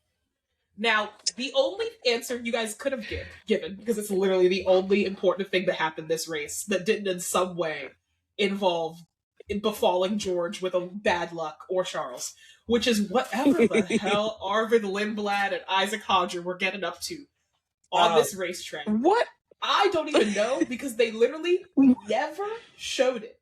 Now, the only answer you guys could have given, because it's literally the only important thing that happened this race that didn't in some way involve befalling George with a bad luck or Charles, which is whatever the hell Arvid Lindblad and Isaac Hodger were getting up to on this racetrack.
What?
I don't even know because they literally never showed it.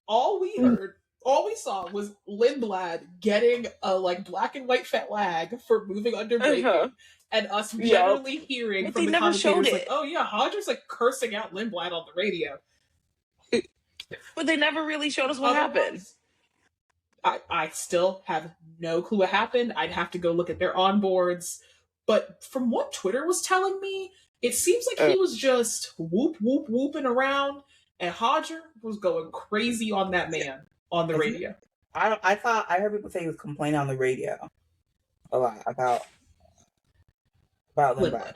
All we saw was Lindblad getting a black and white flag for moving under braking, and us generally hearing from the commentators oh yeah, Hodger's cursing out Lindblad on the radio.
But they never really showed us what happened.
I still have no clue what happened. I'd have to go look at their onboards. But from what Twitter was telling me, it seems like he was just whooping around, and Hodger was going crazy on that man on the radio.
I heard people say he was complaining on the radio a lot about Lindblad.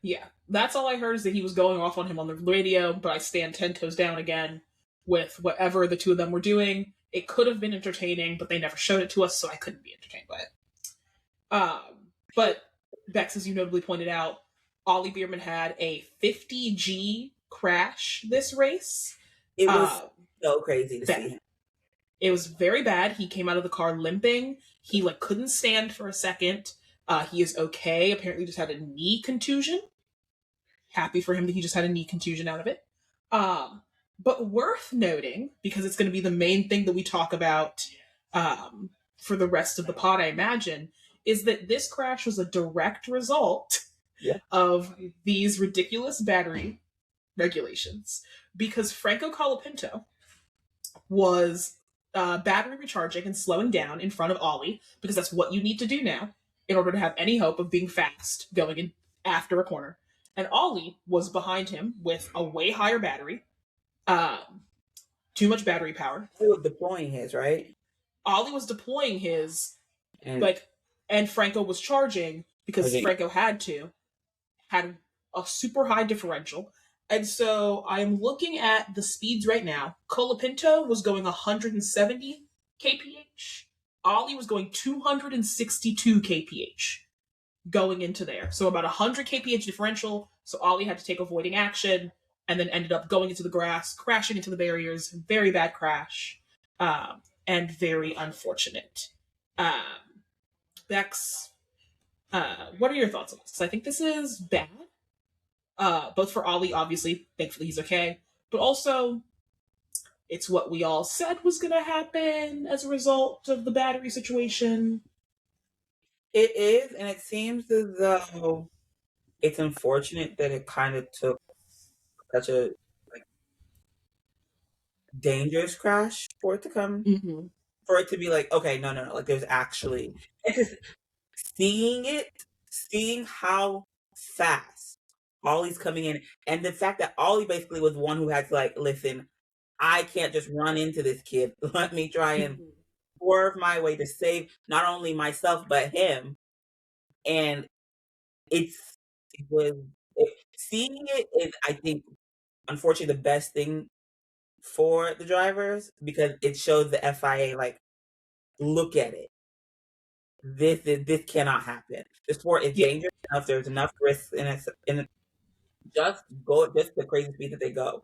Yeah, that's all I heard is that he was going off on him on the radio, but I stand 10 toes down again with whatever the two of them were doing. It could have been entertaining, but they never showed it to us, so I couldn't be entertained by it. But Bex, as you notably pointed out, Ollie Bearman had a 50G crash this race.
It was so crazy to see him.
It was very bad. He came out of the car limping. He couldn't stand for a second. He is okay. Apparently just had a knee contusion. Happy for him that he just had a knee contusion out of it. But worth noting, because it's going to be the main thing that we talk about for the rest of the pod, I imagine, is that this crash was a direct result of these ridiculous battery regulations. Because Franco Colapinto was battery recharging and slowing down in front of Ollie, because that's what you need to do now in order to have any hope of being fast going in after a corner. And Ollie was behind him with a way higher battery, Too much battery power.
He was deploying his, right?
Ollie was deploying his,
And
and Franco was charging because Franco had a super high differential. And so I'm looking at the speeds right now. Colapinto was going 170 kph. Ollie was going 262 kph going into there. So about 100 kph differential. So Ollie had to take avoiding action and then ended up going into the grass, crashing into the barriers. Very bad crash. And very unfortunate. Bex, what are your thoughts on this? Because I think this is bad. Both for Ollie, obviously. Thankfully, he's okay. But also, it's what we all said was going to happen as a result of the battery situation.
It is, and it seems as though it's unfortunate that it kind of took such a dangerous crash for it to come.
Mm-hmm.
For it to be like, okay, no. Like, there's actually... It's just seeing how fast Ollie's coming in, and the fact that Ollie basically was one who had to, like, listen, I can't just run into this kid. Let me try and swerve my way to save not only myself, but him. And seeing it is, I think, unfortunately, the best thing for the drivers, because it shows the FIA, like, look at it. This cannot happen. The sport is dangerous enough. There's enough risks in it. Just the crazy speed that they go.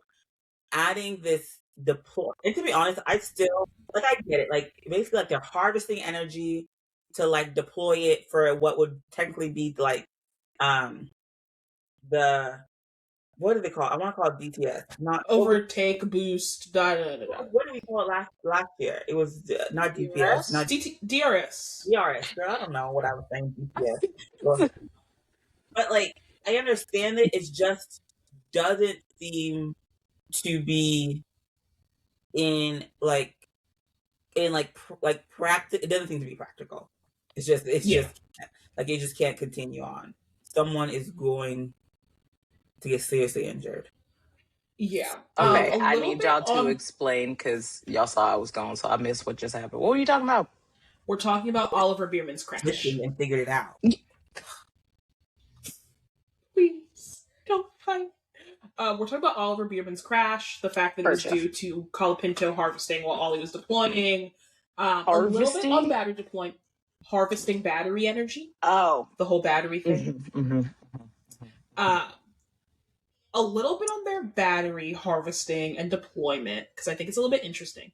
Adding this deploy, and to be honest, I still I get it. Like, basically, like, they're harvesting energy to, like, deploy it for what would technically be like the, what do they call it? I want to call it DTS, not
overtake, boost, da.
What did we call it last year? It was not DPS, not
DRS.
DRS. Girl, I don't know what I was saying. DPS, but like, I understand it. It just doesn't seem to be in practice. It doesn't seem to be practical. It's just like, it just can't continue on. Someone is going to get seriously injured.
Yeah.
Okay, I need y'all to explain, because y'all saw I was gone, so I missed what just happened. What were you talking about?
We're talking about Oliver Bierman's crash.
And figured it out.
Please don't fight. We're talking about Oliver Bierman's crash, the fact that it was due to Colapinto harvesting while Ollie was deploying. A little bit on battery deployment. Harvesting battery energy.
Oh.
The whole battery thing. A little bit on their battery harvesting and deployment, because I think it's a little bit interesting.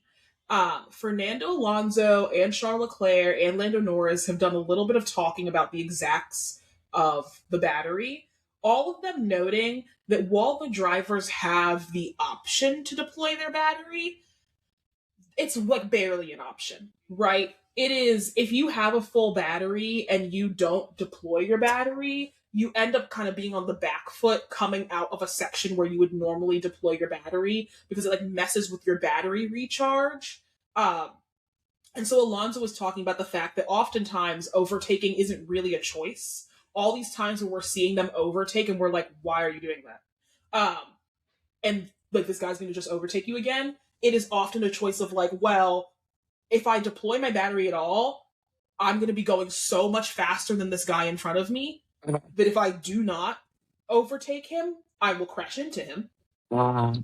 Fernando Alonso and Charles Leclerc and Lando Norris have done a little bit of talking about the exacts of the battery. All of them noting that while the drivers have the option to deploy their battery, it's like barely an option, right? It is, if you have a full battery and you don't deploy your battery, you end up kind of being on the back foot coming out of a section where you would normally deploy your battery, because it like messes with your battery recharge. And so Alonso was talking about the fact that oftentimes overtaking isn't really a choice. All these times where we're seeing them overtake and we're like, why are you doing that? And like, this guy's going to just overtake you again. It is often a choice of like, well, if I deploy my battery at all, I'm going to be going so much faster than this guy in front of me that if I do not overtake him, I will crash into him.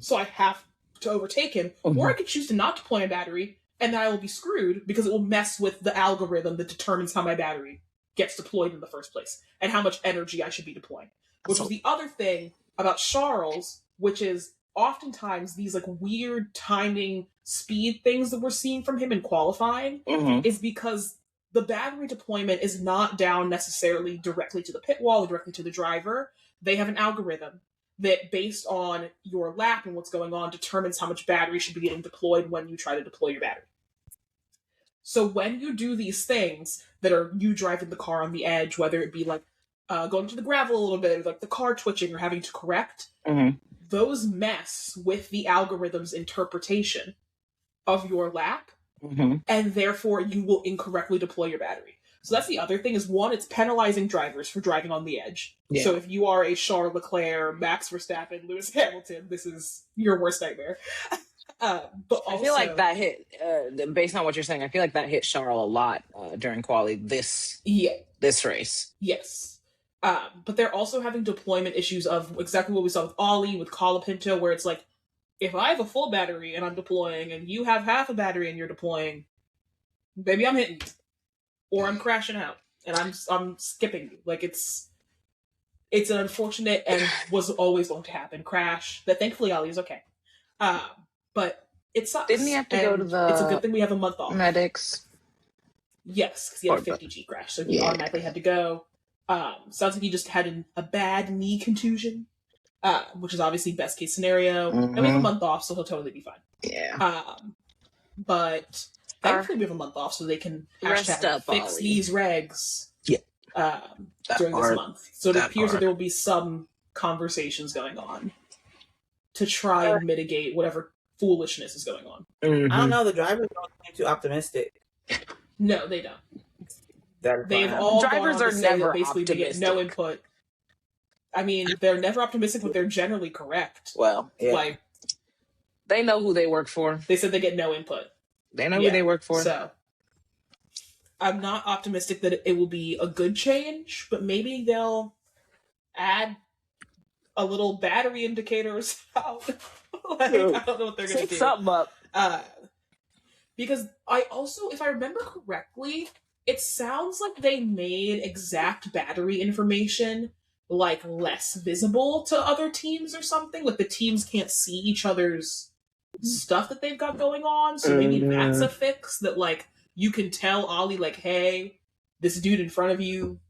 So I have to overtake him. Or I could choose to not deploy my battery, and then I will be screwed because it will mess with the algorithm that determines how my battery gets deployed in the first place and how much energy I should be deploying. Which is the other thing about Charles, which is oftentimes these like weird timing speed things that we're seeing from him in qualifying is because the battery deployment is not down necessarily directly to the pit wall or directly to the driver. They have an algorithm that, based on your lap and what's going on, determines how much battery should be getting deployed when you try to deploy your battery. So when you do these things that are you driving the car on the edge, whether it be like going to the gravel a little bit, or like the car twitching or having to correct, those mess with the algorithm's interpretation of your lap, and therefore you will incorrectly deploy your battery. So that's the other thing is, one, it's penalizing drivers for driving on the edge.
Yeah.
So if you are a Charles Leclerc, Max Verstappen, Lewis Hamilton, this is your worst nightmare. But also,
I feel like that hit, based on what you're saying, I feel like that hit Charles a lot during quali this race.
Yes. But they're also having deployment issues of exactly what we saw with Ollie, with Colapinto, where it's like, if I have a full battery and I'm deploying, and you have half a battery and you're deploying, maybe I'm hitting you. Or I'm crashing out, and I'm skipping you. Like, it's an unfortunate and was always going to happen crash that thankfully Ollie is okay. But it sucks.
Didn't he have to go to the
It's a good thing we have a month off.
medics?
Yes, because he had a 50G crash, so he automatically had to go. Sounds like he just had a bad knee contusion, which is obviously best case scenario. And we have a month off, so he'll totally be fine.
Yeah.
But thankfully we have a month off, so they can
Rest up,
fix
Ollie.
these regs.
Yeah.
During this month. So it appears that there will be some conversations going on to try and mitigate whatever foolishness is going on.
I don't know. The drivers don't seem too optimistic.
No, they don't.
That
They've all
Drivers
gone on
are
to say
never
that basically they get no
optimistic.
input. I mean, they're never optimistic, but they're generally correct.
Well, yeah.
Like,
they know who they work for.
they said they get no input.
They know who they work for.
So I'm not optimistic that it will be a good change, but maybe they'll add a little battery indicator or something. Like, I don't know what they're going to do.
Something up.
Because I also, if I remember correctly, it sounds like they made exact battery information like less visible to other teams or something. Like the teams can't see each other's stuff that they've got going on. So maybe that's a fix that like you can tell Ollie like, hey, this dude in front of you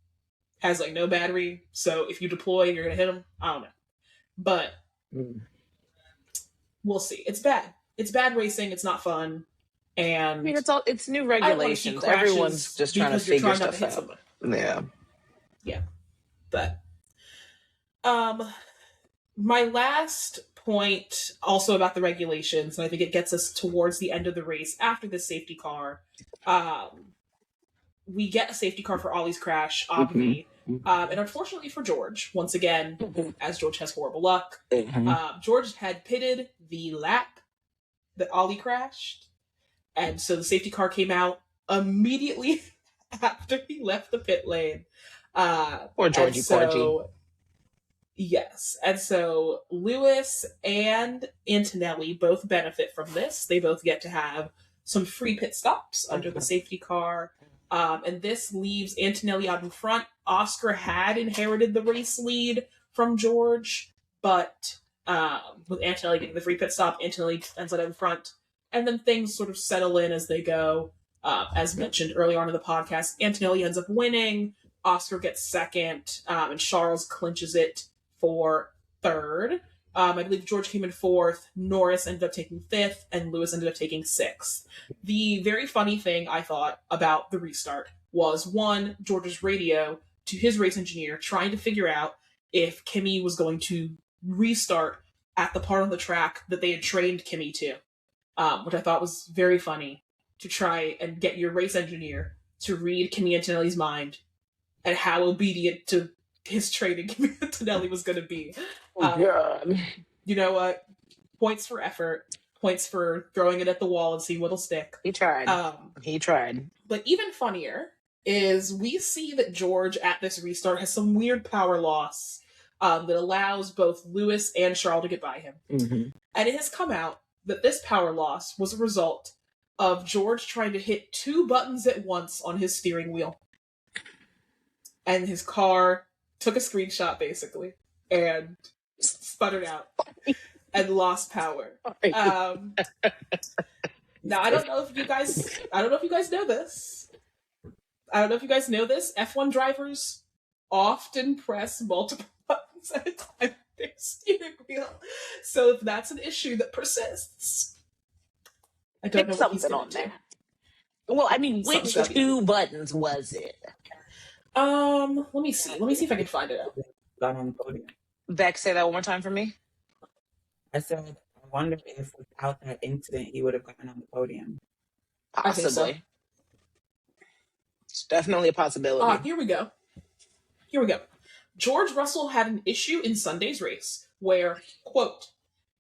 has like no battery. So if you deploy, you're gonna hit him. I don't know, but we'll see. It's bad. It's bad racing. It's not fun. And
I mean, it's new
I don't wanna see
regulations.
crashes
Everyone's just trying to
because you're
figure
trying not to
stuff
hit
out.
somebody.
Yeah.
But my last point also about the regulations, and I think it gets us towards the end of the race after the safety car. We get a safety car for Ollie's crash, Obvi. And unfortunately for George, once again, as George has horrible luck, George had pitted the lap that Ollie crashed. And so the safety car came out immediately after he left the pit lane.
Or Georgie Porgy.
Yes. And so Lewis and Antonelli both benefit from this. They both get to have some free pit stops under the safety car. And this leaves Antonelli out in front. Oscar had inherited the race lead from George, but with Antonelli getting the free pit stop, Antonelli ends up in front. And then things sort of settle in as they go. As mentioned earlier on in the podcast, Antonelli ends up winning. Oscar gets second, and Charles clinches it for third. I believe George came in fourth, Norris ended up taking fifth, and Lewis ended up taking sixth. The very funny thing I thought about the restart was, one, George's radio to his race engineer trying to figure out if Kimi was going to restart at the part on the track that they had trained Kimi to, which I thought was very funny, to try and get your race engineer to read Kimi Antonelli's mind and how obedient to his training Kimi Antonelli was going to be.
God.
You know what? Points for effort. Points for throwing it at the wall and see what'll stick.
He tried. He tried.
But even funnier is we see that George at this restart has some weird power loss that allows both Lewis and Charles to get by him. And it has come out that this power loss was a result of George trying to hit two buttons at once on his steering wheel. And his car took a screenshot, basically, and sputtered out and lost power. Now, I don't know if you guys know this. I don't know if you guys know this. F1 drivers often press multiple buttons at a time on their steering wheel. So if that's an issue that persists, I don't know what he's
something
gonna
on
do.
there. Well, I mean, which
Something's
two buttons was it?
Let me see. Let me see if I can find it out.
Got on the podium.
Beck, say that one more time for me.
I said, I wonder if without that incident he would have gotten on the podium.
I think so.
Possibly. It's definitely a possibility.
Here we go. George Russell had an issue in Sunday's race where, quote,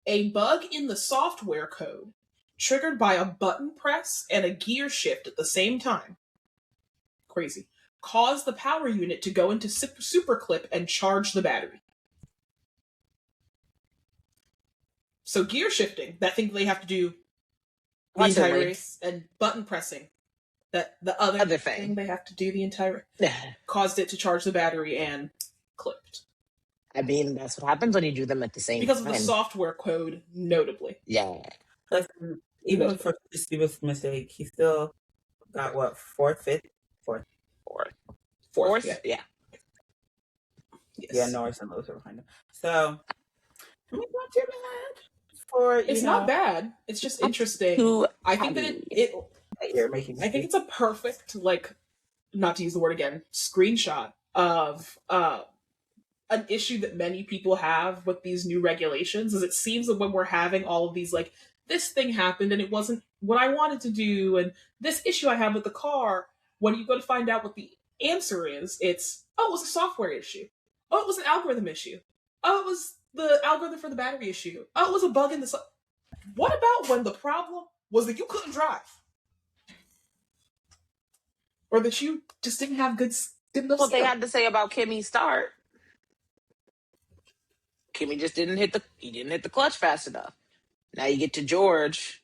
a bug in the software code triggered by a button press and a gear shift at the same time, crazy, caused the power unit to go into super clip and charge the battery. So gear shifting, that thing they have to do the entire race, and button pressing, that the other thing they have to do the entire caused it to charge the battery and clipped.
I mean, that's what happens when you do them at the same
because
time.
Because of the software code, notably.
Yeah.
Even for the stupidest mistake, he still got what, fourth?
Yeah.
Yes. Yeah, Norris and Lewis are behind him. So, I mean, not too bad.
It's not bad. It's just interesting. I think that I think it's a perfect, like, not to use the word again, screenshot of an issue that many people have with these new regulations. Is it seems that when we're having all of these, like, this thing happened and it wasn't what I wanted to do, and this issue I have with the car, when you go to find out what the answer is, it's, oh, it was a software issue. Oh, it was an algorithm issue. Oh, it was the algorithm for the battery issue. Oh, it was a bug in the... What about when the problem was that you couldn't drive? Or that you just didn't have good enough
What they had to say about Kimmy's start. Kimmy just didn't hit the clutch fast enough. Now you get to George.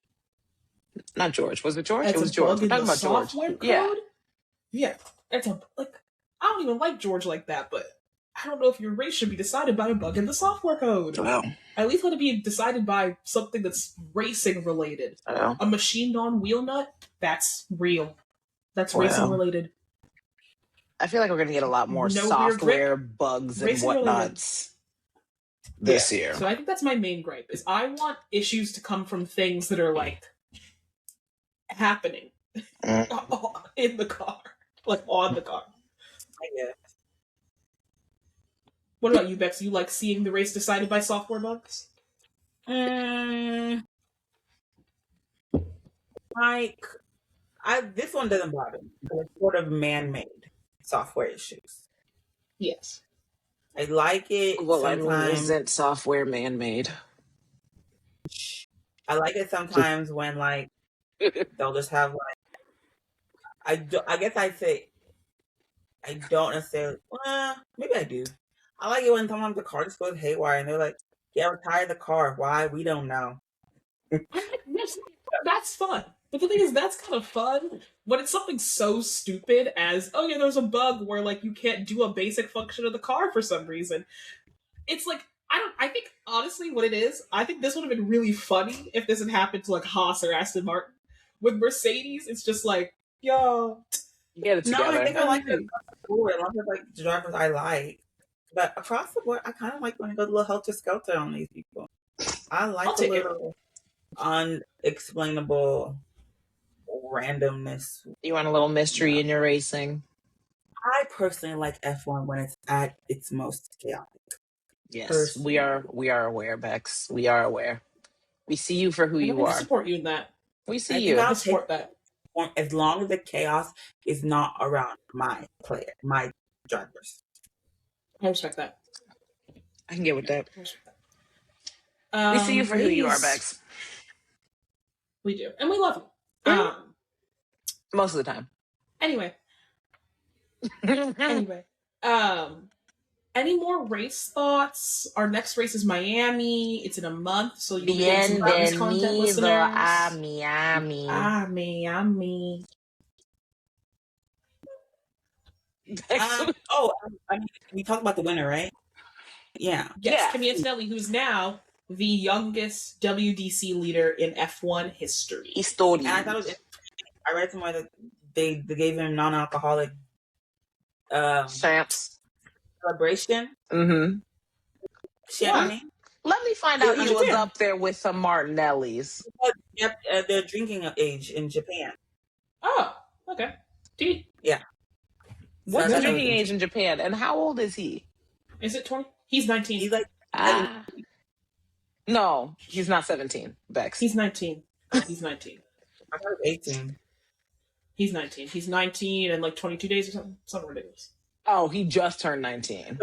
Not George. Was it George?
It
was George. We're talking about George.
Code? Yeah. It's I don't even like George like that, but I don't know if your race should be decided by a bug in the software code.
Well,
at least let it be decided by something that's racing related. A machined on wheel nut? That's real. That's racing related.
I feel like we're going to get a lot more software bugs and whatnots this year.
So I think that's my main gripe, is I want issues to come from things that are, like, happening in the car. Like, on the car.
Yeah.
What about you, Bex? You like seeing the race decided by software bugs?
This one doesn't bother me. It's sort of man-made software issues.
Yes.
I like it.
Well, isn't software man-made?
I like it sometimes when, like, they'll just have, like, I guess I'd say I don't necessarily, maybe I do. I like it when sometimes the car just goes haywire and they're like, yeah, retire the car. Why? We don't know.
That's fun. But the thing is, that's kind of fun when it's something so stupid as, oh yeah, there's a bug where, like, you can't do a basic function of the car for some reason. It's like, I think, honestly, what it is, I think this would have been really funny if this had happened to, like, Haas or Aston Martin. With Mercedes, it's just like, yo,
get it together.
No, I think I like it across the board. I love it, like, the drivers I like. But across the board, I kind of like when it goes a little helter-skelter on these people. I like a little unexplainable randomness.
You want a little mystery in your racing?
I personally like F1 when it's at its most chaotic.
Yes, personally. We are aware, Bex. We are aware. We see you for who you are.
I support you in that.
We see you.
I support that.
As long as the chaos is not around my drivers.
I respect that.
I can get with that. We see you for who you are, Bex.
We do. And we love you.
Most of the time.
Anyway. Any more race thoughts? Our next race is Miami. It's in a month, so you'll be getting some bonus content, listeners. Miami.
We talked about the winner, right? Yeah.
Yes, Kimi Antonelli, who's now the youngest WDC leader in F1 history.
And I thought it was interesting. I read somewhere that they gave him non-alcoholic
champs
celebration.
Mm-hmm.
Champagne.
Let me find out he was up there with some Martinellis.
Yep, they're drinking age in Japan.
Oh, okay.
Yeah.
What's the drinking age in Japan, and how old is he?
Is it 20? He's 19.
He's like...
No, he's not 17, Bex.
He's 19. He's 19.
I thought he was 18.
He's 19. He's 19 and like 22 days or something. Something ridiculous.
Oh, he just turned 19.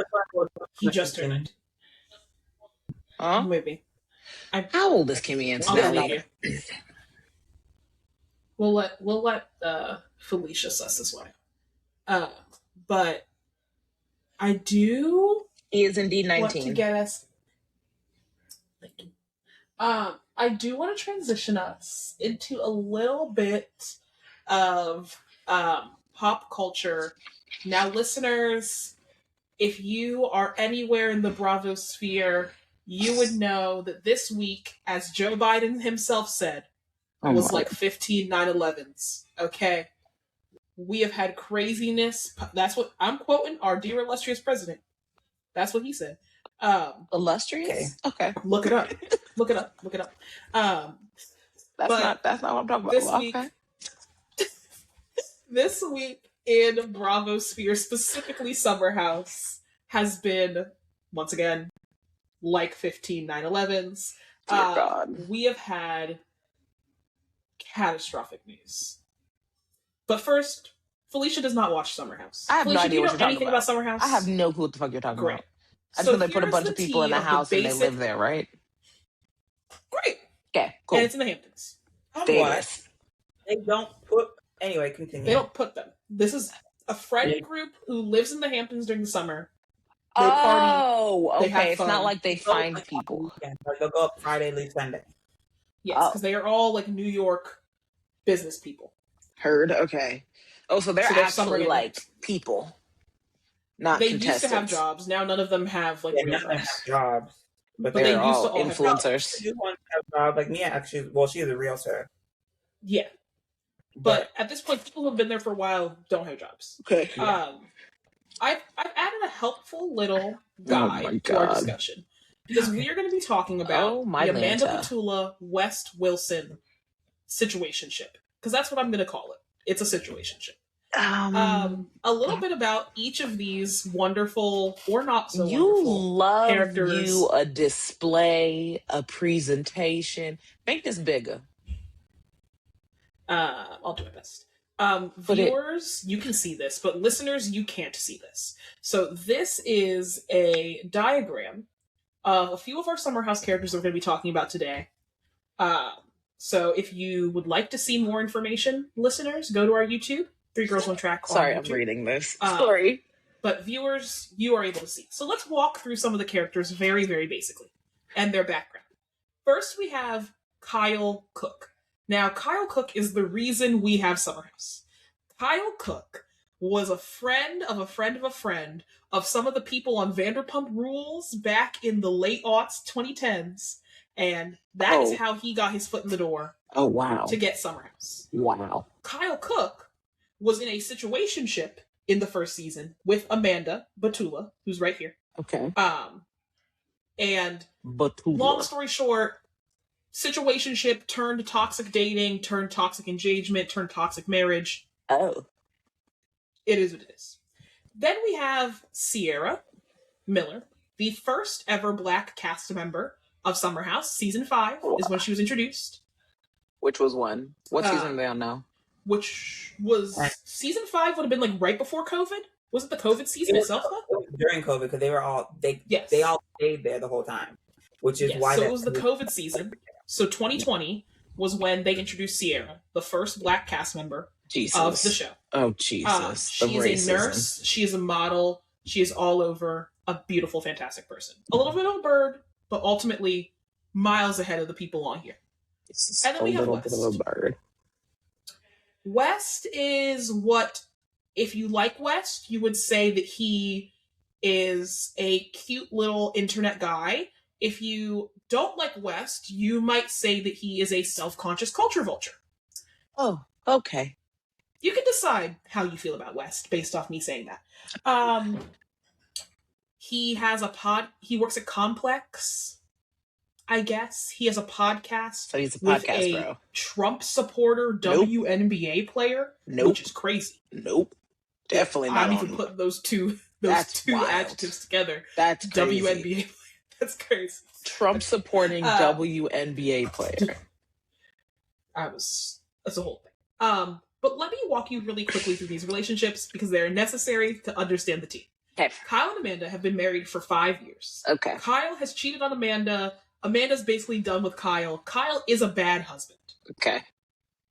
He just turned 19.
Huh?
Maybe.
How old is Kimmy
I'll believe
incidentally?
you. We'll let Felicia suss this one out. But I do
He is indeed
want to
19.
get us. I do want to transition us into a little bit of pop culture. Now, listeners, if you are anywhere in the Bravo sphere, you would know that this week, as Joe Biden himself said, was like 15 9/11s. Okay? We have had craziness. That's what I'm quoting our dear illustrious president. That's what he said.
Illustrious? Okay.
Look it up. Look it up. Look it up.
That's not what I'm talking about.
This week,
Okay.
this week in Bravo sphere, specifically Summer House, has been, once again, like 15 9/11s.
Dear God.
We have had catastrophic news. But first, Felicia does not watch Summer House.
I have
Felicia,
no idea
do you
what
know
you're talking
anything
about.
Summer House?
I have no clue what the fuck you're talking
Great.
about. I just know they put a
here's
bunch
the
of people in
tea
a
of the
house and they
basic-
live there, right?
Great.
Okay, cool.
And it's in the Hamptons.
Davis.
They don't put. Anyway, continue.
They don't put them. This is a friend group who lives in the Hamptons during the summer. They party.
Oh,
they have
okay. It's not
fun.
like they find people.
Yeah, like they'll go up Friday, leave Sunday.
Yes,
Oh.
because they are all like New York business people.
Heard. Okay. Oh, so they're
So they're summering
actually
in
like people, not
They
contestants.
used to have jobs. Now none of them have like
Yeah,
real
none of them
jobs.
have jobs. But
But they
They're
used to
all
all have
influencers.
They do want to have jobs. Like Mia, actually, well, she is a realtor.
Yeah, but at this point, people who have been there for a while don't have jobs.
Okay.
I've added a helpful little
my
guide to our
God.
discussion because we are going to be talking about
Oh, my
the Amanda
Lanta.
Petula West Wilson situationship, because that's what I'm going to call it. It's a situationship. A little bit about each of these wonderful or not so
you
wonderful
love
characters.
you a display, a presentation. Make this bigger.
I'll do my best.
But
Viewers, you can see this, but listeners, you can't see this. So this is a diagram of a few of our Summer House characters that we're going to be talking about today. So if you would like to see more information, listeners, go to our YouTube, 3 Girls, 1 Track.
Sorry,
on
I'm
YouTube.
reading this.
Uh,
Sorry.
But viewers, you are able to see. So let's walk through some of the characters very, very basically and their background. First, we have Kyle Cook. Now, Kyle Cook is the reason we have Summer House. Kyle Cook was a friend of a friend of a friend of some of the people on Vanderpump Rules back in the late aughts, 2010s, and that is how he got his foot in the door
Oh, wow.
to get Summer House.
Wow.
Kyle Cook was in a situationship in the first season with Amanda Petula, who's right here.
Okay.
And
But
long story short, situationship turned toxic dating, turned toxic engagement, turned toxic marriage.
Oh.
It is what it is. Then we have Sierra Miller, the first ever Black cast member of Summer House. Season 5 is when she was introduced.
Which was one? What season are they on now?
Which was season 5 would have been like right before COVID. Was it the COVID season itself though?
During COVID, because they were all they all stayed there the whole time, which is why.
So it was the COVID season. So 2020 was when they introduced Sierra, the first Black cast member of the show.
Oh, Jesus.
She is a nurse. She is a model. She is all over a beautiful, fantastic person. A little bit of a bird, but ultimately miles ahead of the people on here. And then we have West.
Bit of a bird.
West is what, if you like West, you would say that he is a cute little internet guy. If you don't like West, you might say that he is a self-conscious culture vulture.
Oh, okay.
You can decide how you feel about West based off me saying that. He has he works at Complex, I guess. He has a podcast.
So he's a
with
podcast
a
bro.
Trump supporter WNBA player, which is crazy.
Nope. Definitely not.
I'm even putting those two
wild.
adjectives together.
That's crazy.
WNBA. That's crazy.
Trump supporting WNBA player.
That's a whole thing. But let me walk you really quickly through these relationships because they're necessary to understand the tea.
Okay.
Kyle and Amanda have been married for 5 years.
Okay.
Kyle has cheated on Amanda. Amanda's basically done with Kyle. Kyle is a bad husband.
Okay.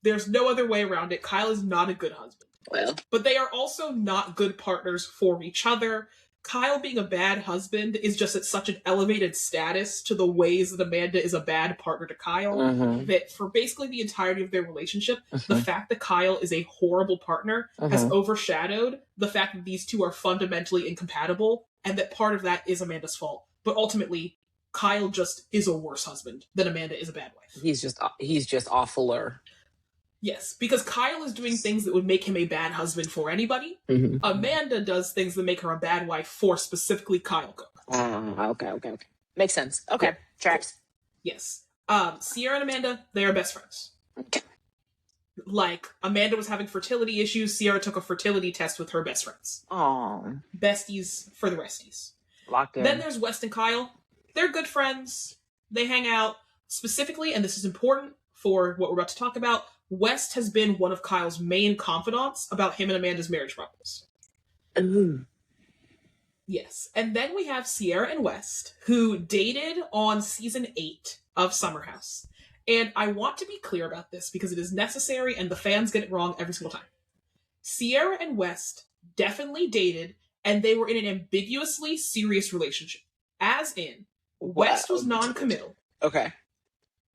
There's no other way around it. Kyle is not a good husband.
Well.
But they are also not good partners for each other. Kyle being a bad husband is just at such an elevated status to the ways that Amanda is a bad partner to Kyle that for basically the entirety of their relationship, the fact that Kyle is a horrible partner has overshadowed the fact that these two are fundamentally incompatible and that part of that is Amanda's fault. But ultimately, Kyle just is a worse husband than Amanda is a bad wife.
He's just awfuler.
Yes, because Kyle is doing things that would make him a bad husband for anybody. Amanda does things that make her a bad wife for specifically Kyle Cook.
Okay. Makes sense. Okay, tracks.
Yes. Sierra and Amanda, they are best friends.
Okay.
Like, Amanda was having fertility issues, Sierra took a fertility test with her best friends.
Oh.
Besties for the resties.
Locked in.
Then there's West and Kyle. They're good friends. They hang out. Specifically, and this is important for what we're about to talk about, West has been one of Kyle's main confidants about him and Amanda's marriage problems.
Ooh.
Yes. And then we have Sierra and West, who dated on season 8 of Summer House. And I want to be clear about this because it is necessary and the fans get it wrong every single time. Sierra and West definitely dated and they were in an ambiguously serious relationship. As in, West was non-committal.
Okay.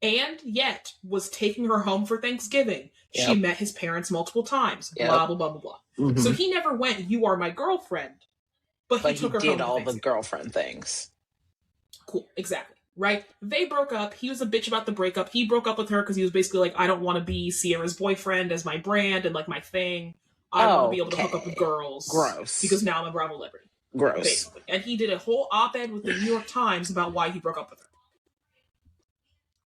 And yet was taking her home for Thanksgiving. Yep. She met his parents multiple times. Yep. Blah, blah, blah, blah, blah. So he never went, you are my girlfriend. But he took her home. He did all the
girlfriend things.
Cool, exactly. Right? They broke up. He was a bitch about the breakup. He broke up with her because he was basically like, I don't want to be Sierra's boyfriend as my brand and like my thing. I want to be able to hook up with girls.
Gross.
Because now I'm a Bravo celebrity.
Gross.
Basically. And he did a whole op-ed with the New York Times about why he broke up with her.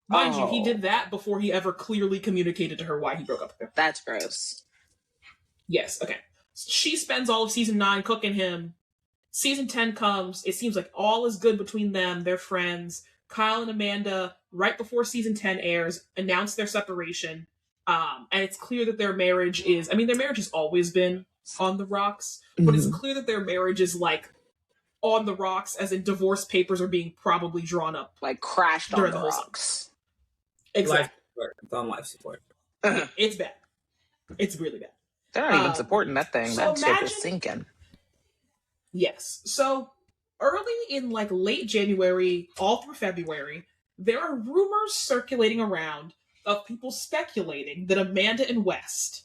Mind you, he did that before he ever clearly communicated to her why he broke up with her.
That's gross.
Yes, okay. She spends all of season 9 cooking him. Season 10 comes. It seems like all is good between them. They're friends. Kyle and Amanda, right before season 10 airs, announce their separation. And it's clear that their marriage is... I mean, their marriage has always been on the rocks. But it's clear that their marriage is, like, on the rocks, as in divorce papers are being probably drawn up.
Like, crashed on the rocks.
Exactly.
It's on life support.
It's bad. It's really bad.
They're not even supporting that thing. So that ship is sinking.
Yes. So early in like late January, all through February, there are rumors circulating around of people speculating that Amanda and West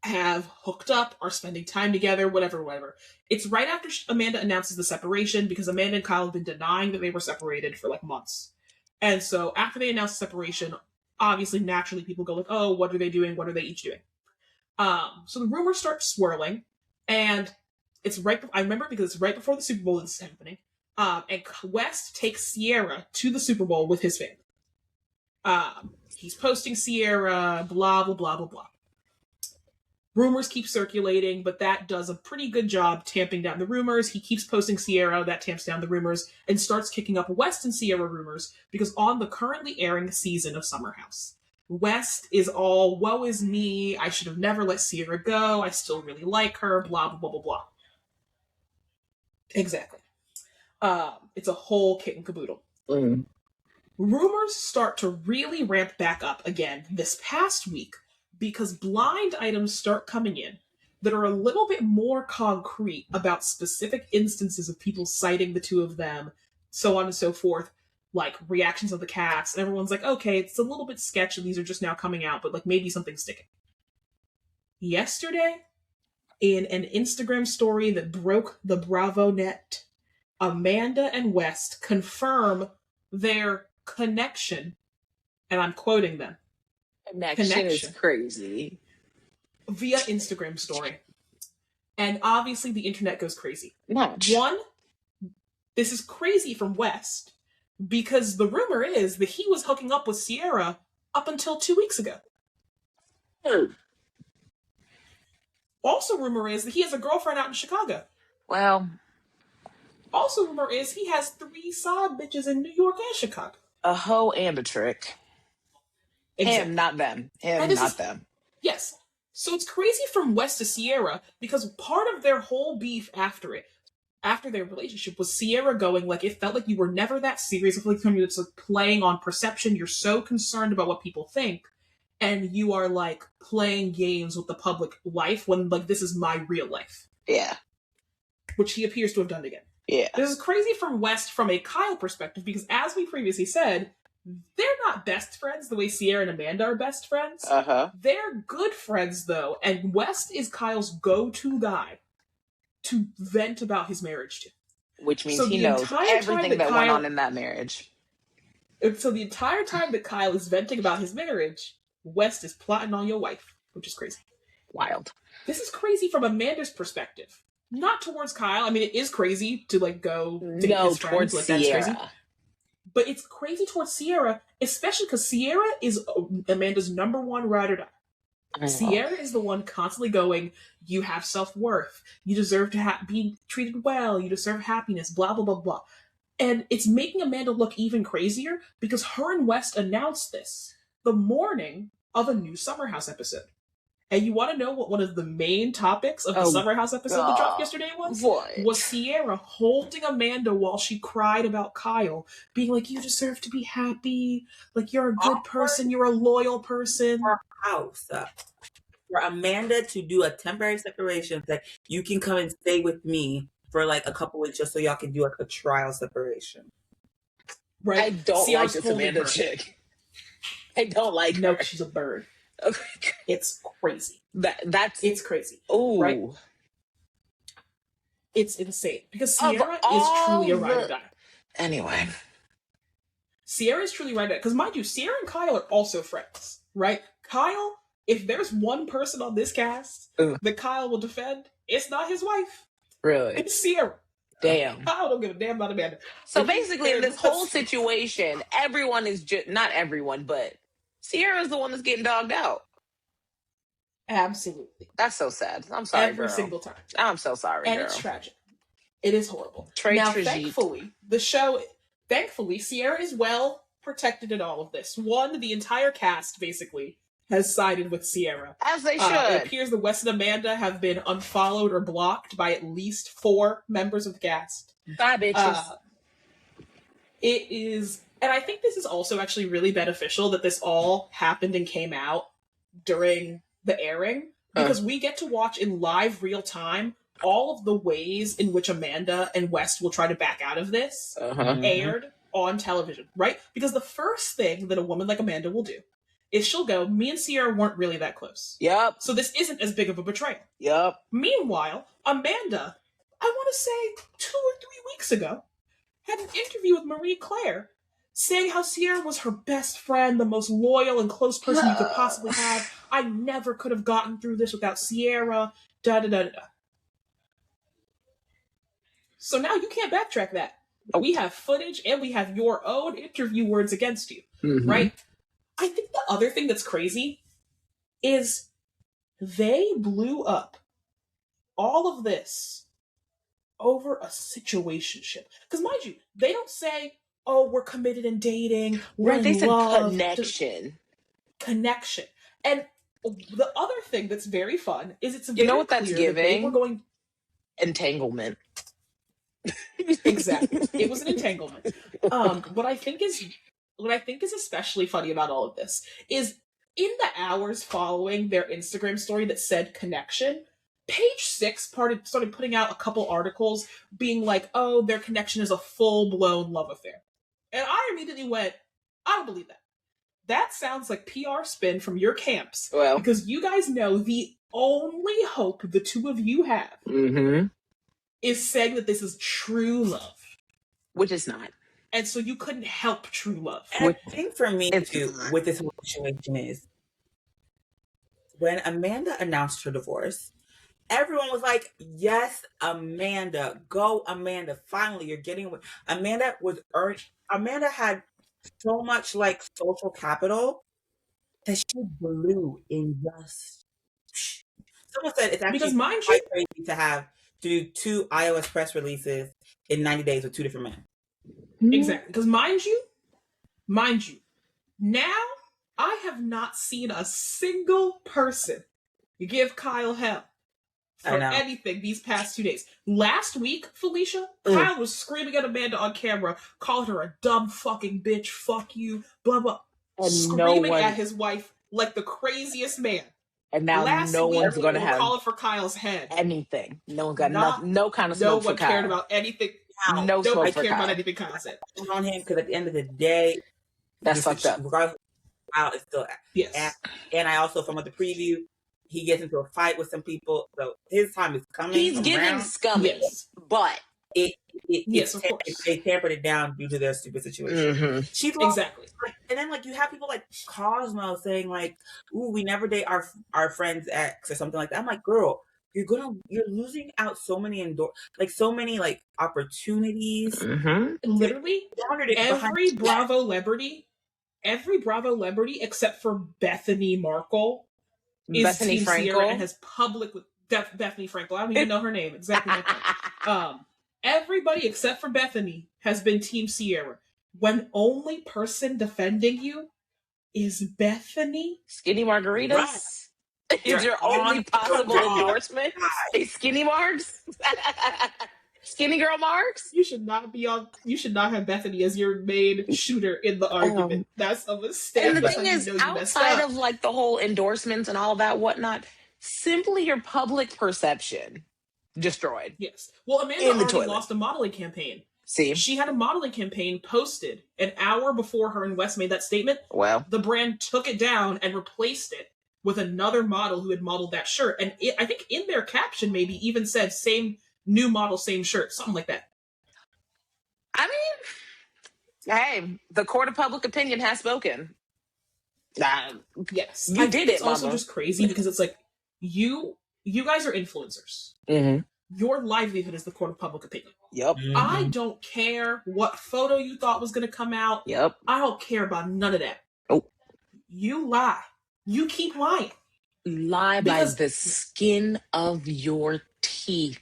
have hooked up, are spending time together, whatever. It's right after Amanda announces the separation because Amanda and Kyle have been denying that they were separated for like months. And so after they announce the separation, obviously, naturally, people go like, oh, what are they doing? What are they each doing? So the rumors start swirling, and it's right. I remember because it's right before the Super Bowl this is happening. And West takes Sierra to the Super Bowl with his family. He's posting Sierra, blah, blah, blah, blah, blah. Rumors keep circulating, but that does a pretty good job tamping down the rumors. He keeps posting Sierra, that tamps down the rumors, and starts kicking up West and Sierra rumors, because on the currently airing season of Summer House, West is all, woe is me, I should have never let Sierra go, I still really like her, blah, blah, blah, blah, blah. Exactly. It's a whole kit and caboodle. Rumors start to really ramp back up again this past week, because blind items start coming in that are a little bit more concrete about specific instances of people citing the two of them, so on and so forth, like reactions of the cast, and everyone's like, okay, it's a little bit sketchy, these are just now coming out, but like maybe something's sticking. Yesterday, in an Instagram story that broke the Bravo net, Amanda and West confirm their connection, and I'm quoting them.
Connection is crazy.
Via Instagram story. And obviously the internet goes crazy.
Much.
One, this is crazy from West, because the rumor is that he was hooking up with Sierra up until 2 weeks ago. Also rumor is that he has a girlfriend out in Chicago.
Well.
Also rumor is he has 3 side bitches in New York and Chicago.
A hoe and a trick. Exactly. Him, not them. Him, not them.
Yes. So it's crazy from West to Sierra because part of their whole beef after their relationship, was Sierra going like, it felt like you were never that serious. I feel like it's like playing on perception. You're so concerned about what people think, and you are like playing games with the public life when like this is my real life.
Yeah.
Which he appears to have done again.
Yeah.
This is crazy from West from a Kyle perspective because, as we previously said, they're not best friends the way Sierra and Amanda are best friends. They're good friends though, and West is Kyle's go-to guy to vent about his marriage to.
Which means he knows everything that went on in that marriage.
So the entire time that Kyle is venting about his marriage, West is plotting on your wife, which is crazy.
Wild.
This is crazy from Amanda's perspective. Not towards Kyle. I mean, it is crazy to like go date his friends.
Towards
like,
Sierra.
that's crazy. But it's crazy towards Sierra, especially because Sierra is Amanda's number one ride or die. Sierra is the one constantly going, you have self-worth, you deserve to be treated well, you deserve happiness, blah, blah, blah, blah. And it's making Amanda look even crazier because her and West announced this the morning of a new Summer House episode. And you want to know what one of the main topics of the Summer House episode that dropped yesterday was?
What?
Was Sierra holding Amanda while she cried about Kyle, being like, you deserve to be happy, like you're a good person, you're a loyal person.
House for Amanda to do a temporary separation, that you can come and stay with me for like a couple weeks just so y'all can do like a trial separation.
Right?
I don't like this Amanda chick. I don't like her.
No, she's a bird.
Okay.
It's crazy.
It's
crazy.
Oh,
right? It's insane because Sierra is truly a ride or die.
Anyway,
Sierra is truly ride or die because, mind you, Sierra and Kyle are also friends, right? Kyle, if there's one person on this cast that Kyle will defend, it's not his wife.
Really?
It's Sierra.
Damn.
Kyle don't give a damn about Amanda.
So basically, in this whole situation, everyone is just not everyone, but Sierra's the one that's getting dogged out.
Absolutely.
That's so sad. I'm sorry,
Every
girl.
single time.
I'm so sorry,
and
girl.
It's tragic. It is horrible.
Now,
thankfully, Sierra is well protected in all of this. One, the entire cast, basically, has sided with Sierra.
As they should.
It appears that Wes and Amanda have been unfollowed or blocked by at least 4 members of the cast.
Bye, bitches.
It is... And I think this is also actually really beneficial that this all happened and came out during the airing, because we get to watch in live real time all of the ways in which Amanda and West will try to back out of this aired on television, right? Because the first thing that a woman like Amanda will do is she'll go, me and Sierra weren't really that close.
Yep.
So this isn't as big of a betrayal.
Yep.
Meanwhile, Amanda, I want to say 2 or 3 weeks ago, had an interview with Marie Claire saying how Sierra was her best friend, the most loyal and close person you could possibly have. I never could have gotten through this without Sierra. Da-da-da-da-da. So now you can't backtrack that. We have footage and we have your own interview words against you, right? I think the other thing that's crazy is they blew up all of this over a situationship. Because mind you, they don't say, oh, we're committed and dating.
Right, they said connection.
Connection. And the other thing that's very fun is it's very
you know what that's giving?
We're going
entanglement.
Exactly. It was an entanglement. What I think is especially funny about all of this is in the hours following their Instagram story that said connection, Page 6 started putting out a couple articles being like, oh, their connection is a full-blown love affair. And I immediately went, I don't believe that. That sounds like PR spin from your camps.
Well,
because you guys know the only hope the two of you have is saying that this is true love.
Which is not.
And so you couldn't help true love.
And I think for me, too, with this whole situation is, when Amanda announced her divorce, everyone was like, yes, Amanda, go Amanda. Finally, you're getting away. Amanda had so much like social capital that she blew in just... Someone said it's actually quite crazy to do 2 iOS press releases in 90 days with 2 different men.
Exactly. Because mind you, now I have not seen a single person give Kyle hell
I
for
know.
anything these past 2 days. Last week, Felicia, Kyle was screaming at Amanda on camera, calling her a dumb fucking bitch, fuck you, blah blah,
And
screaming at his wife like the craziest man.
And now
Last
no
week,
one's going to
we were
have
calling for Kyle's head.
anything. No one's got
Not-
no kind of
No
smoke for
one
Kyle.
cared about anything.
No smoke
Nobody
for
cared about
Kyle.
anything Kyle said.
On him because at the end of the day,
That's fucked up.
Regardless, Kyle is still
Yes.
and I also from the preview, he gets into a fight with some people, so his time is coming.
He's giving scummy,
Yes.
but
Yes, of course.
They tampered it down due to their stupid situation. She
Exactly.
and then like you have people like Cosmo saying like, "Ooh, we never date our friend's ex" or something like that. I'm like, girl, you're losing out so many so many opportunities.
Literally, every Bravo celebrity except for Bethany Markle is
Bethany
Team
Frankel?
Sierra and has public with Bethany Frankel. I don't even know her name exactly. Like that. Everybody except for Bethany has been Team Sierra. When only person defending you is Bethany.
Skinny margaritas
Right.
is your only possible endorsement. Hey, skinny marks, skinny girl marks.
You should not be on. You should not have Bethany as your main shooter in the argument. That's a mistake.
And the
That's
thing
how you
is,
know you messed
outside
up.
of like the whole endorsements and all that whatnot, simply your public perception destroyed.
Yes. Well, Amanda
In the
already
toilet.
lost a modeling campaign.
See,
She had a modeling campaign posted an hour before her and Wes made that statement.
well,
The brand took it down and replaced it with another model who had modeled that shirt. And I think in their caption maybe even said same new model, same shirt, something like that.
I mean, hey, the court of public opinion has spoken.
Yes.
You
I
did
think
it,
it's also
mama.
just crazy because it's like you guys are influencers.
Mm-hmm.
Your livelihood is the court of public opinion.
Yep.
I don't care what photo you thought was going to come out.
Yep.
I don't care about none of that.
Oh.
You lie. You keep lying.
Lie
Because-
by the skin of your teeth.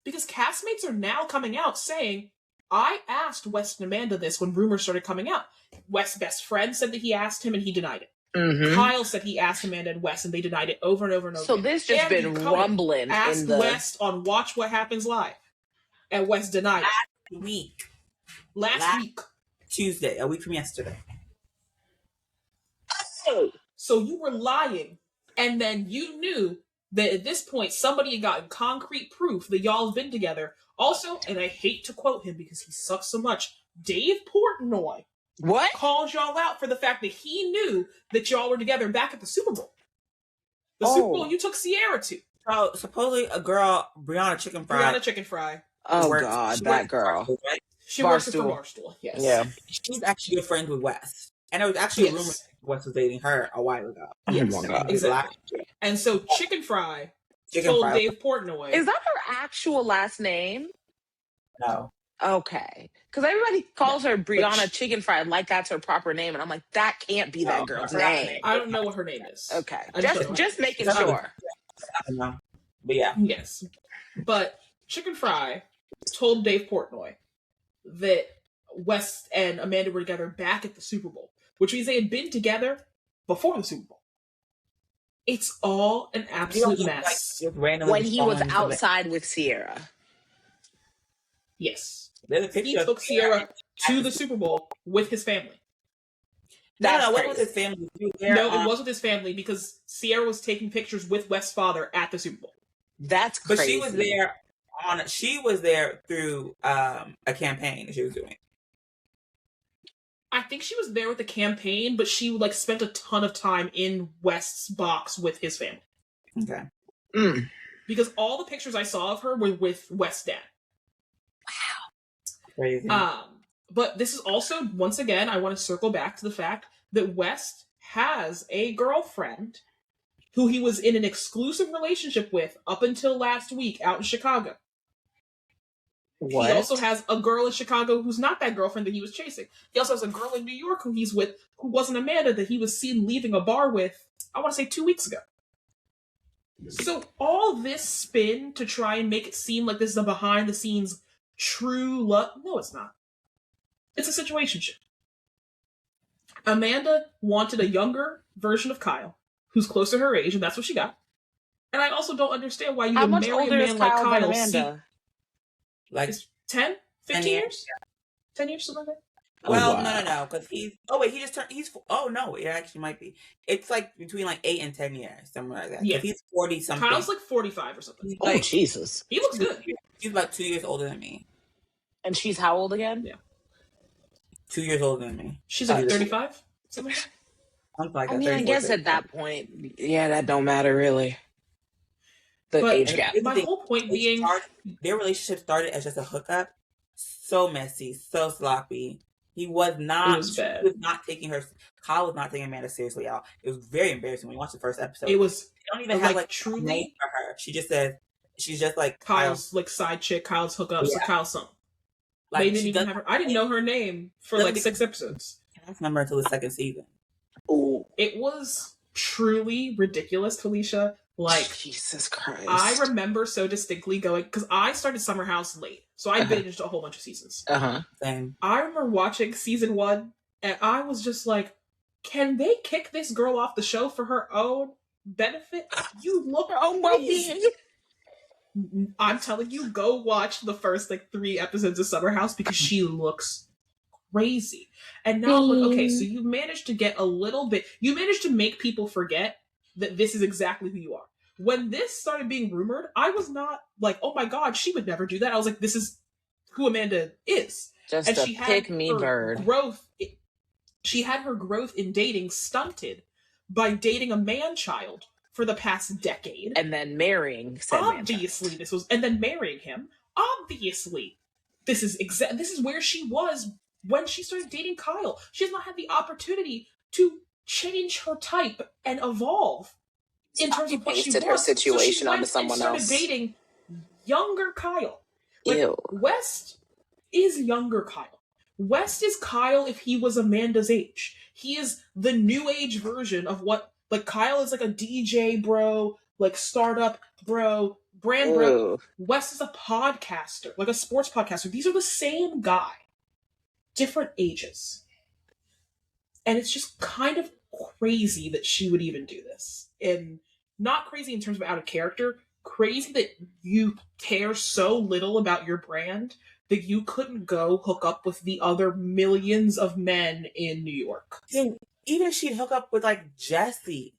Because castmates are now coming out saying, I asked Wes and Amanda this when rumors started coming out. Wes' best friend said that he asked him and he denied it.
Mm-hmm.
Kyle said he asked Amanda and Wes and they denied it over and over and over.
So
again.
this just
Andy
been
Cohen
rumbling
asked
in the
Wes on Watch What Happens Live. And Wes denied it.
week
Last week.
Tuesday, a week from yesterday.
So you were lying, and then you knew that at this point somebody had gotten concrete proof that y'all have been together. Also, and I hate to quote him because he sucks so much, Dave Portnoy
what?
calls y'all out for the fact that he knew that y'all were together back at the Super Bowl. The Super Bowl you took Sierra to.
So supposedly a girl, Brianna Chicken Fry.
Brianna Chicken Fry.
Oh
works-
God,
she
that
works
girl.
for Barstool, right?
She works for
Barstool.
Barstool. Yes.
Yeah.
She's actually good friends with Wes. And there was actually a rumor
Yes.
that Wes was dating her a while ago.
Yes.
Oh my God.
Exactly. And so Chicken Fry
Chicken
told
Fry.
Dave Portnoy.
Is that her actual last name?
No.
Okay. Because everybody calls her Brianna Chicken Fried like that's her proper name. And I'm like, that can't be that
No,
girl's
her last
name.
name.
I don't know what her name is.
Okay.
I just don't know.
Just making
That's
sure.
I don't know. But yeah.
Yes. But Chicken Fry told Dave Portnoy that Wes and Amanda were together back at the Super Bowl, which means they had been together before the Super Bowl. It's all an absolute mess.
When he was outside with Sierra.
Yes.
There's a
He
picture
took
of
Sierra to the Super Bowl with his family.
That's
No, what was
crazy.
his family? He was there
No,
on-
it was with his family because Sierra was taking pictures with Wes' father at the Super Bowl.
That's
But
crazy.
she was there she was there through a campaign that she was doing.
I think she was there with the campaign, but she spent a ton of time in West's box with his family.
Okay.
Mm.
Because all the pictures I saw of her were with West's dad.
Crazy.
But this is also, once again, I want to circle back to the fact that West has a girlfriend who he was in an exclusive relationship with up until last week out in Chicago.
What?
He also has a girl in Chicago who's not that girlfriend that he was chasing. He also has a girl in New York who he's with, who wasn't Amanda, that he was seen leaving a bar with, I want to say 2 weeks ago. So all this spin to try and make it seem like this is a behind-the-scenes true love, no, it's not. It's a situationship. Amanda wanted a younger version of Kyle, who's close to her age, and that's what she got. And I also don't understand why you
How
would
much
marry a
older is
man like
Kyle than
Kyle.
Amanda?
Like
Is 10? 15
10
years? 10 years, something like that?
Well,
wow.
no, because he just turned. Oh no, it actually might be. It's like between like 8 and 10 years, something like that.
Yeah.
Because he's 40 something.
Kyle's like 45 or something.
He's
Oh,
like
Jesus.
He looks good.
he's about 2 years older than me.
And she's how old again?
Yeah.
2 years older than me.
She's like 35? Something like that.
I'm like
I mean, I guess at that point, yeah, that don't matter really. The
But
age gap.
my whole point being,
their relationship started as just a hookup. So messy, so sloppy. He was not.
It was bad.
He was not taking her. Kyle was not taking Amanda seriously at all. It was very embarrassing when you watch the first episode.
it was
They don't even have like
truly
a name for her. She just says she's just like
Kyle's like side chick, Kyle's hookups,
Yeah.
Kyle's something.
Like,
They didn't
she
even have her. I didn't know her name for like 6 episodes.
cast member until the second season.
Oh,
It was truly ridiculous, Felicia. Like,
Jesus Christ.
I remember so distinctly going, because I started Summer House late, so I binged a whole bunch of seasons.
Same.
I remember watching season 1, and I was just like, can they kick this girl off the show for her own benefit? You look crazy. I'm telling you, go watch the first like 3 episodes of Summer House because she looks crazy. And now I'm like, okay, so you managed to get a little bit, you managed to make people forget that this is exactly who you are. When this started being rumored, I was not like, oh my god, she would never do that. I was like, this is who Amanda is.
Just
And
a
she had
pick-me
her
bird.
growth. She had her growth in dating stunted by dating a man-child for the past decade.
And then marrying said
Obviously, this was, and then marrying him. Obviously, this is where she was when she started dating Kyle. She has not had the opportunity to change her type and evolve in terms of what she
pasted
wants.
her situation
so she
onto someone
started
else.
dating younger Kyle. Like,
Ew.
West is younger Kyle. West is Kyle if he was Amanda's age. He is the new age version of what, like, Kyle is like a DJ bro, like startup bro, brand bro.
Ooh.
West is a podcaster, like a sports podcaster. These are the same guy, different ages. And it's just kind of crazy that she would even do this. And not crazy in terms of out of character, crazy that you care so little about your brand that you couldn't go hook up with the other millions of men in New York.
Even if she'd hook up with like Jesse,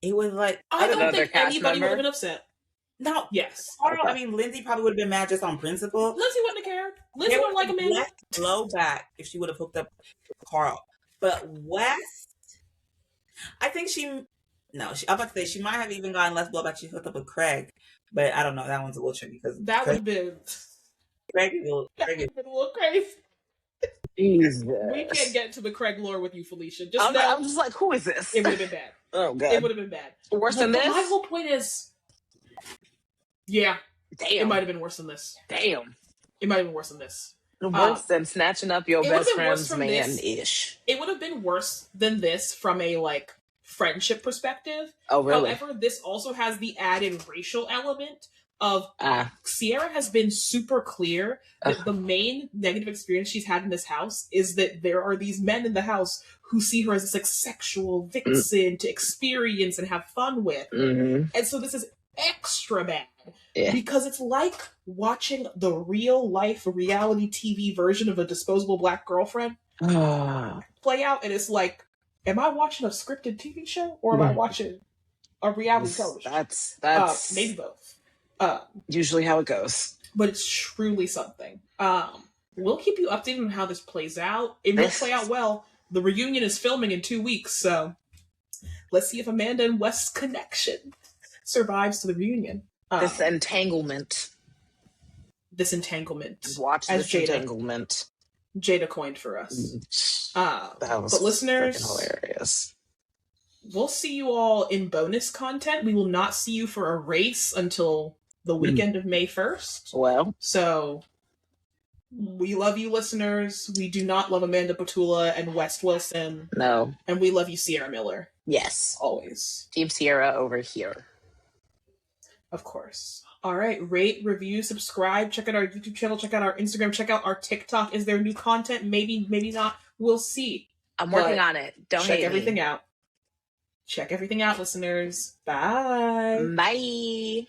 it was like
I don't
Another
think
cast
anybody would
member?
have been upset.
no.
Yes.
Carl,
Okay.
I mean, Lindsay probably would have been mad just on principle.
Lindsay wouldn't have cared. Lindsay
There
wouldn't like
was
Amanda.
less blowback if she would have hooked up with Carl. But West, I think I'm about to say she might have even gotten less blowback. She hooked up with Craig, but I don't know. That one's a little tricky because
That would have been
Craig is
a little crazy.
Jesus.
We can't get into the Craig lore with you, Felicia. Just
I'm
know
just like, who is this?
it would have been bad.
Oh, God.
It would have been bad.
Worse than
But
this?
my whole point is, yeah, it
Damn.
might have been worse than this.
Damn.
It might have been worse than this.
Worse than snatching up your
it
best
would've been worse
friend's
from
man-ish.
It would have been worse than this from a like friendship perspective.
Oh, really?
However, this also has the added racial element of Sierra has been super clear that the main negative experience she's had in this house is that there are these men in the house who see her as this like sexual vixen to experience and have fun with.
Mm-hmm.
And so this is extra bad
Yeah.
because it's like watching the real life reality TV version of A Disposable Black Girlfriend play out, and it's like, am I watching a scripted TV show or am I watching a reality television?
That's
maybe both.
usually how it goes.
But it's truly something. We'll keep you updated on how this plays out. It will play out well. The reunion is filming in 2 weeks, so let's see if Amanda and West's connection survives to the reunion.
This entanglement. Watch
as
this
Jada,
entanglement.
Jada coined for us.
That was
but listeners,
freaking hilarious.
We'll see you all in bonus content. We will not see you for a race until the weekend of May 1st.
Well.
So, we love you, listeners. We do not love Amanda Petula and West Wilson.
No.
And we love you, Sierra Miller.
Yes.
Always.
Team Sierra over here.
Of course. All right. Rate, review, subscribe. Check out our YouTube channel. Check out our Instagram. Check out our TikTok. Is there new content? Maybe, maybe not. We'll see.
I'm working on it. Don't
check
hate
everything
me.
out. Check everything out, listeners. Bye.
Bye.